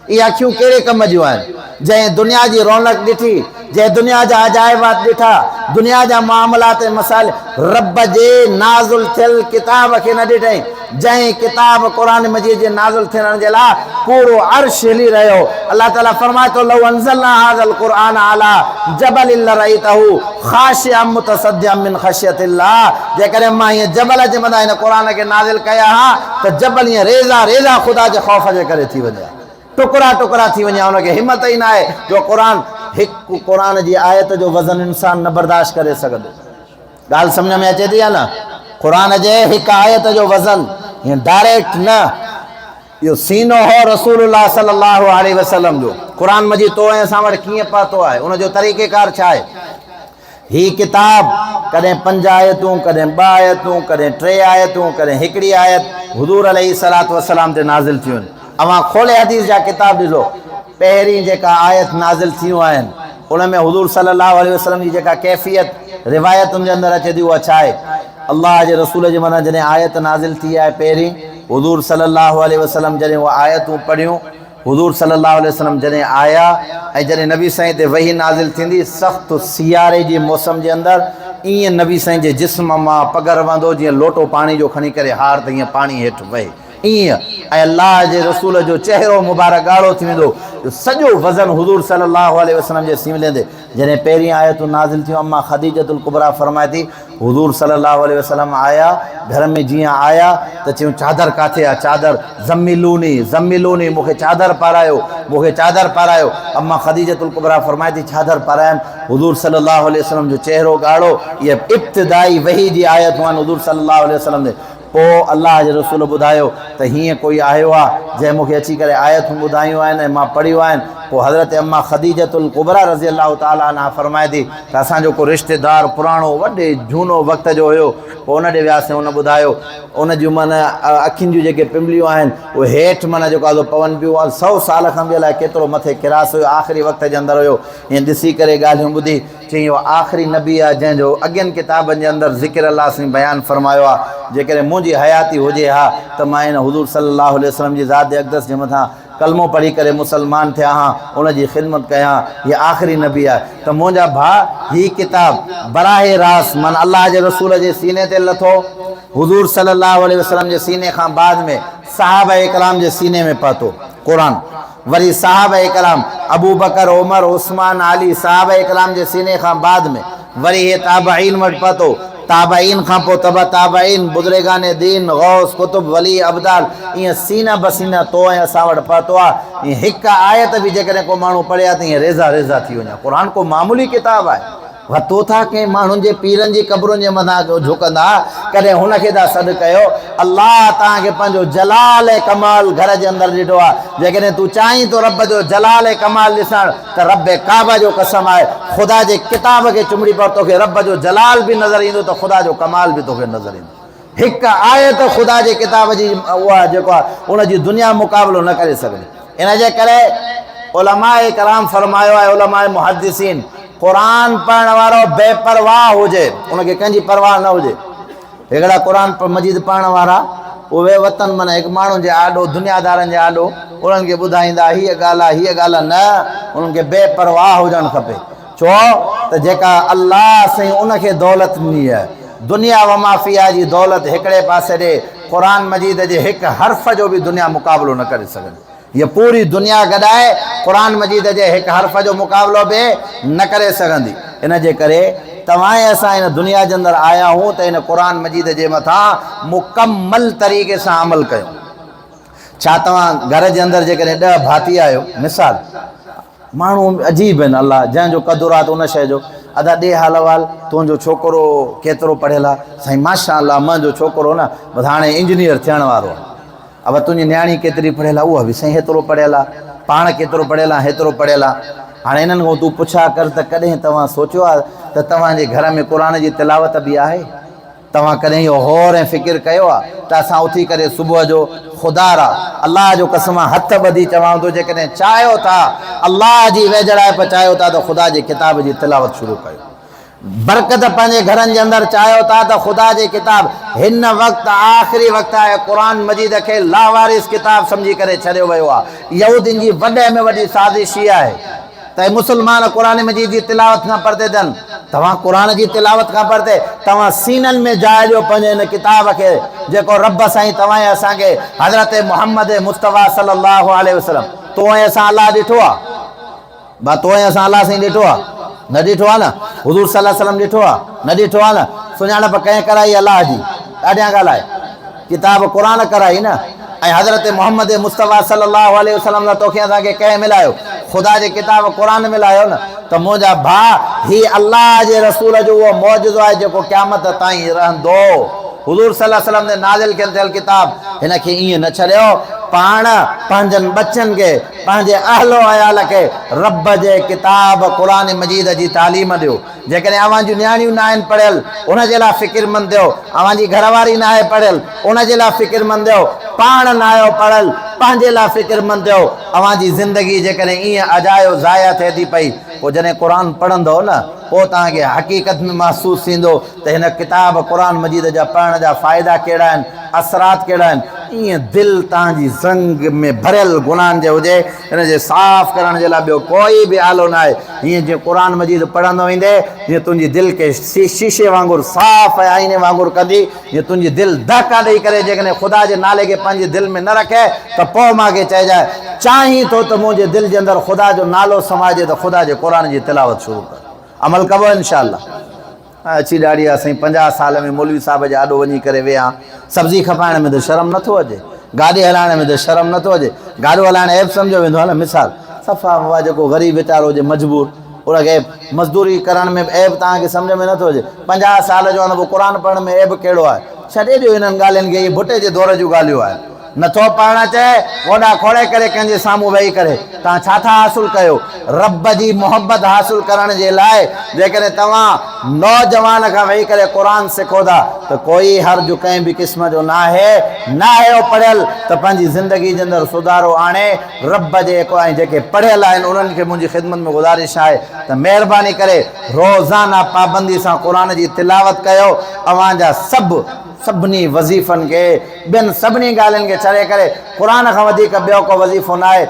इहे अखियूं कहिड़े कम जूं आहिनि? जंहिं दुनिया जी रौनक ॾिठी, जंहिं दुनिया जा अजाइबात ॾिठा, दुनिया जा मामलात मसाइल, रब जे नाज़ुल थियल किताब खे न ॾिठई। जंहिं किताब क़ुर मजीद जे नाज़ुल थियण जे लाइ पूरो अर्श हिली रहियो। अल्लाह ताला फरमाए थो, लौ अंज़लना हाज़ल क़ुरआन अला जबलिन लरअयतहु ख़ाशिअम मुतसद्दिअम मिन ख़श्यतिल्लाह। जेकॾहिं मां हीअ जबल जे मथां हिन क़ुर खे नाज़िल कया हा त जबल हीअं रेज़ा रेज़ा ख़ुदा जे ख़ौफ़ जे करे थी वञे, टुकड़ा टुकड़ा थी वञे। हुनखे हिमत ई न आहे जो क़ुर हिकु क़ुर जी आयत जो वज़न इंसान न बर्दाश्त करे सघंदो। ॻाल्हि सम्झ में अचे थी या न? क़ुर जे हिकु आयत जो वज़न हीअं डायरेक्ट न, इहो सीनो हो रसूलुल्लाह सल्लल्लाहु अलैहि वसल्लम जो। क़ुर मजीद तो ऐं असां वटि कीअं पहुतो आहे, उनजो तरीक़ेकार छा आहे? ही किताब कॾहिं 5 आयतूं, कॾहिं 2 आयतूं, कॾहिं 3 आयतूं, कॾहिं हिकिड़ी आयत हुज़ूर अलैहिस्सलातु वस्सलाम ते नाज़िल थियूं आहिनि। अवां खोले हदीस जा किताब ॾिसो, पहिरीं जेका आयत नाज़िल थियूं आहिनि उन में हुज़ूर सल्लल्लाहु अलैहि वसल्लम जी जेका कैफ़ियत रिवायतुनि जे अंदरि अचे थी उहा छा आहे? अल्लाह जे रसूल जे मथां जॾहिं आयत नाज़िल थी आहे, पहिरीं हुज़ूर सल्लल्लाहु अलैहि वसल्लम जॾहिं उहा आयतूं पढ़ियूं, हुज़ूर सल्लल्लाहु अलैहि वसल्लम जॾहिं आया ऐं जॾहिं नबी साईं ते वही नाज़िल थींदी, सख़्तु सियारे जी मौसम जे अंदरि ईअं नबी साईं जे जिस्म मां पग रहंदो जीअं लोटो पाणी जो खणी करे हार त ईअं पाणी हेठि वहे ईअं। ऐं अल्लाह जे रसूल जो चहिरो मुबारक ॻाढ़ो थी वेंदो, सॼो वज़न हुज़ूर सल्लल्लाहु अलैहि वसल्लम जे सीने ते। जॾहिं पहिरीं आयतूं नाज़िल थियूं, अम्मा ख़दीजतुल कुबरा फरमाए थी, हुज़ूर सल्लल्लाहु अलैहि वसल्लम आया, घर में जीअं आया त चयूं चादर किथे आहे? चादर ज़म्मिलूनी ज़म्मिलूनी, मूंखे चादर पारायो, मूंखे चादर पारायो। अम्मा ख़दीजतुल कुबरा फरमाए थी चादर पारायनि। हुज़ूर सल्लल्लाहु अलैहि वसल्लम जो चहिरो ॻाढ़ो, इहे इब्तिदाई वही जी आयतूं आहिनि हुज़ूर सल्लल्लाहु अलैहि वसल्लम ते। पोइ अल्लाह जे रसूल ॿुधायो त हीअं कोई आयो आहे जंहिं मूंखे अची करे आयतूं ॿुधायूं आहिनि ऐं मां पढ़ियूं आहिनि। पोइ हज़रत अम्मा ख़दीजतुल कुबरा रज़ी अल्लाह ताला अन्हा फरमाए थी त असांजो को रिश्तेदार पुराणो वॾे झूनो वक़्त जो हुयो। पोइ उन ॾे वियासीं, उन ॿुधायो उन जूं माना अखियुनि जूं जेके पिंबलियूं आहिनि उहे हेठि माना जेको आहे पवनि पियूं, 100 साल खां बि अलाए केतिरो मथे किरास हुयो, आख़िरी वक़्त जे अंदरि हुयो। हीअं ॾिसी करे ॻाल्हियूं ॿुधी चई इहो आख़िरी नबी आहे जंहिंजो अॻियनि किताबनि जे अंदरि ज़िक्र अलाह साईं बयानु फरमायो आहे। जेकॾहिं मुंहिंजी हयाती हुजे हा त मां हिन हुज़ूर सल्लल्लाहु अलैहि वसल्लम जी ज़ात अक़दस जे मथां कलमो पढ़ी करे मुसलमान थिया हा, उनजी ख़िदमत कयां। हीअ आख़िरी नबी आहे। त मुंहिंजा भाउ, हीअ किताब बराहे रास माना अल्लाह जे रसूल जे सीने ते लथो, हुज़ूर सल्लल्लाहु अलैहि वसल्लम जे सीने खां बाद में सहाबा इकराम जे सीने में पहुतो क़ुर। वरी सहाबा इकराम अबू बकर, उमर, उस्मान, अली, सहाबा इकराम जे सीने खां बाद में वरी हे ताबईन वटि पहुतो। ताबईन खां पोइ तबा ताबईन, बुज़ुर्गाने दीन, गौस, कुतुब, वली, अब्दाल, ईअं सीना बसीना तो ऐं असां वटि पहुतो आहे। ईअं हिकु आयत बि जेकॾहिं को माण्हू पढ़िया त ईअं रेज़ा रेज़ा थी वञे। क़ुर को मामूली किताबु आहे, वतो था के माण्हुनि जे पीरनि जी क़बरुनि जे मथां झुकंदा, कॾहिं हुनखे था सॾु कयो। अलाह तव्हांखे पंहिंजो जलाल ऐं कमाल घर जे अंदरि ॾिठो आहे। जेकॾहिं तूं चाहीं तो रब जो जलाल ऐं कमाल ॾिसण त रब काबा जो कसम आहे, ख़ुदा जे किताब खे चुमड़ी पर तोखे रब जो जलाल बि नज़र ईंदो त ख़ुदा जो कमाल बि तोखे नज़र ईंदो। हिकु आयत ख़ुदा जे किताब जी उहा जेको आहे उनजी दुनिया मुक़ाबिलो न करे सघंदी। इन जे करे उलमाए कलाम फरमायो आहे, उलमाए मुहद्दिसीन, क़ुरान पढ़ण वारो बेपरवाह हुजे, उनखे कंहिंजी परवाह न हुजे। हिकिड़ा क़ुरान मजीद पढ़ण वारा उहे वतन माना हिकु माण्हुनि जे आॾो, दुनियादारनि जे आॾो उन्हनि खे ॿुधाईंदा हीअ ॻाल्हि आहे, हीअ ॻाल्हि आहे, न, उन्हनि खे बेपरवाह हुजणु खपे। छो त जेका अल्लाह साईं उनखे दौलत ॾिनी आहे, दुनिया व माफ़िया जी दौलत हिकिड़े पासे ॾे, क़ुरान मजीद जे हिकु हर्फ़ जो बि दुनिया मुक़ाबिलो न करे सघंदी। ये पूरी दुनिया गॾाए क़ुरान मजीद जे हिकु हर्फ़ जो मुक़ाबिलो बि न करे सघंदी। इन जे करे तव्हां ऐं असां हिन दुनिया जे अंदरि आया आहियूं त हिन क़ुरान मजीद जे मथां मुकमल तरीक़े सां अमल कयूं। छा तव्हां घर जे अंदरि जेकॾहिं 10 भाती आहियो, मिसाल माण्हू अजीब आहिनि, अलाह जंहिंजो क़दुरु आहे त उन शइ जो अदा ॾे हाल अहिवाल, तुंहिंजो छोकिरो केतिरो पढ़ियलु आहे? साईं माशा अल्लाह मुंहिंजो छोकिरो न बसि हाणे इंजीनियर थियण वारो आहे। अब तुंहिंजी न्याणी केतिरी पढ़ियलु आहे? उहा बि साईं हेतिरो पढ़ियलु आहे। पाण केतिरो पढ़ियलु आहे? हेतिरो पढ़ियलु आहे। हाणे इन्हनि खां तूं पुछा कर त कॾहिं तव्हां सोचियो आहे त तव्हांजे घर में क़ुरान जी तिलावत बि आहे? तव्हां कॾहिं इहो गौर ऐं फ़िकिर कयो आहे त असां उथी करे सुबुह जो ख़ुदा रा अलाह जो कसम हथ ॿधी चवां थो, जेकॾहिं चाहियो था अलाह जी वेझड़ाइप चाहियो था त ख़ुदा जे किताब जी तिलावत शुरू कयो। बरकत पंहिंजे घरनि जे अंदरि चाहियो था त ख़ुदा जे किताब हिन वक़्तु आख़िरी वक़्तु आहे, क़ुरान मजीद खे लावारिस किताब सम्झी करे छॾियो वियो आहे। यहूदियुनि जी वॾे में वॾी साज़िश इहा आहे त मुस्लमान क़ुरान मजीद जी तिलावत खां परते थियनि। तव्हां क़ुरान जी तिलावत खां परते तव्हां सीननि में जाइ ॾियो पंहिंजे हिन किताब खे, जेको रब साईं तव्हां ऐं असांखे हज़रत मुहम्मद मुस्तफ़ा सल्लल्लाहु अलैहि वसल्लम, तो ऐं असां अलाह ॾिठो आहे बा, तो ऐं असां अलाह साईं ॾिठो आहे? न ॾिठो आहे न। हुज़ूर सल्लल्लाहु अलैहि वसल्लम ॾिठो आहे? न ॾिठो आहे न। सुञाणप कंहिं कराई? अलाह जी। ॾाढियां ॻाल्हाए किताब क़ुरान कराई न, ऐं हज़रत मुहम्मद मुस्तफ़ा सल्लल्लाहु अलैहि वसल्लम तोखे असांखे कंहिं मिलायो? ख़ुदा जे किताब क़ुरान मिलायो न। त मुंहिंजा भाउ, ही अलाह जे रसूल जो उहो मौजज़ो आहे जेको क़यामत ताईं रहंदो। हुज़ूर सल्लल्लाहु अलैहि वसल्लम जे नाज़िल थियल किताब हिनखे ईअं न छॾियो, पाण पंहिंजनि बचनि खे, पंहिंजे अहलो अयाल खे रब जे किताब क़ुरान मजीद जी तालीम ॾियो। जेकॾहिं अव्हां जूं न्याणियूं न आहिनि पढ़ियल, उनजे लाइ फ़िकिरमंद थियो। अव्हां जी घरवारी न आहे पढ़ियल, उनजे लाइ फ़िकिरमंद थियो। पाण न आहियो पढ़ियल, पंहिंजे लाइ फ़िकिरमंद थियो। अव्हां जी ज़िंदगी जेकॾहिं ईअं अजायो ज़ाया थिए थी पई, पोइ जॾहिं क़ुरान पढ़ंदो न, पोइ तव्हांखे हक़ीक़त में महसूसु थींदो त हिन किताब क़ुरान मजीद जा पढ़ण जा फ़ाइदा कहिड़ा आहिनि, असरात कहिड़ा आहिनि। ईअं दिलि तव्हांजी ज़ंग में भरियल गुनाहनि जे हुजे, हिनजे साफ़ करण जे लाइ ॿियो कोई बि आलो न आहे। हीअं जीअं क़ुरान मजीद पढ़ंदो वेंदे, जीअं तुंहिंजी दिलि खे शीशे वांगुरु साफ़ ऐं आईने वांगुरु कंदी, जीअं तुंहिंजी दिलि धका ॾेई करे जेकॾहिं ख़ुदा जे नाले खे पंहिंजी दिलि में न रखे त पोइ मूंखे चइजांइ, चाहीं थो त मुंहिंजे दिलि जे अंदरि ख़ुदा जो नालो समाइजे त ख़ुदा जे क़ुरान जी तिलावत शुरू कर। अमल कबो इंशाअल्लाह। अची ॾाढी आहे साईं, 50 साल में मौलवी साहिब जे आॾो वञी करे विया। सब्ज़ी खपाइण में त शर्म नथो अचे, गाॾी हलाइण में त शर्म नथो अचे। गाॾो हलाइण ऐब सम्झो वेंदो आहे न। मिसाल सफ़ा उहा जेको ग़रीब वीचारो हुजे मजबूर, उनखे मज़दूरी करण में ऐब तव्हांखे सम्झ में नथो अचे। 50 साल जो आहे, क़ुरान पढ़ण में ऐब कहिड़ो आहे? छॾे ॾियो हिननि ॻाल्हियुनि खे, इहे भुटे जे दौर जूं ॻाल्हियूं आहिनि। नथो पढ़णु अचे, वॾा खोड़े करे कंहिंजे साम्हूं वेही करे तव्हां छा था हासिलु कयो? रब जी मोहबत हासिलु करण जे लाइ जेकॾहिं तव्हां नौजवान खां वेही करे क़ुरान सिखो था त कोई हर्ज कंहिं बि क़िस्म जो न आहे पढ़ियल त पंहिंजी ज़िंदगी जे अंदरि सुधारो आणे। रब जे ऐं जेके पढ़ियल आहिनि उन्हनि खे मुंहिंजी ख़िदमत में गुज़ारिश आहे त महिरबानी करे रोज़ाना पाबंदी सां क़ुरान जी तिलावत कयो। अव्हांजा सभिनी वज़ीफ़नि खे, ॿियनि सभिनी ॻाल्हियुनि खे छॾे करे क़ुरान खां वधीक ॿियो को वज़ीफ़ो न आहे।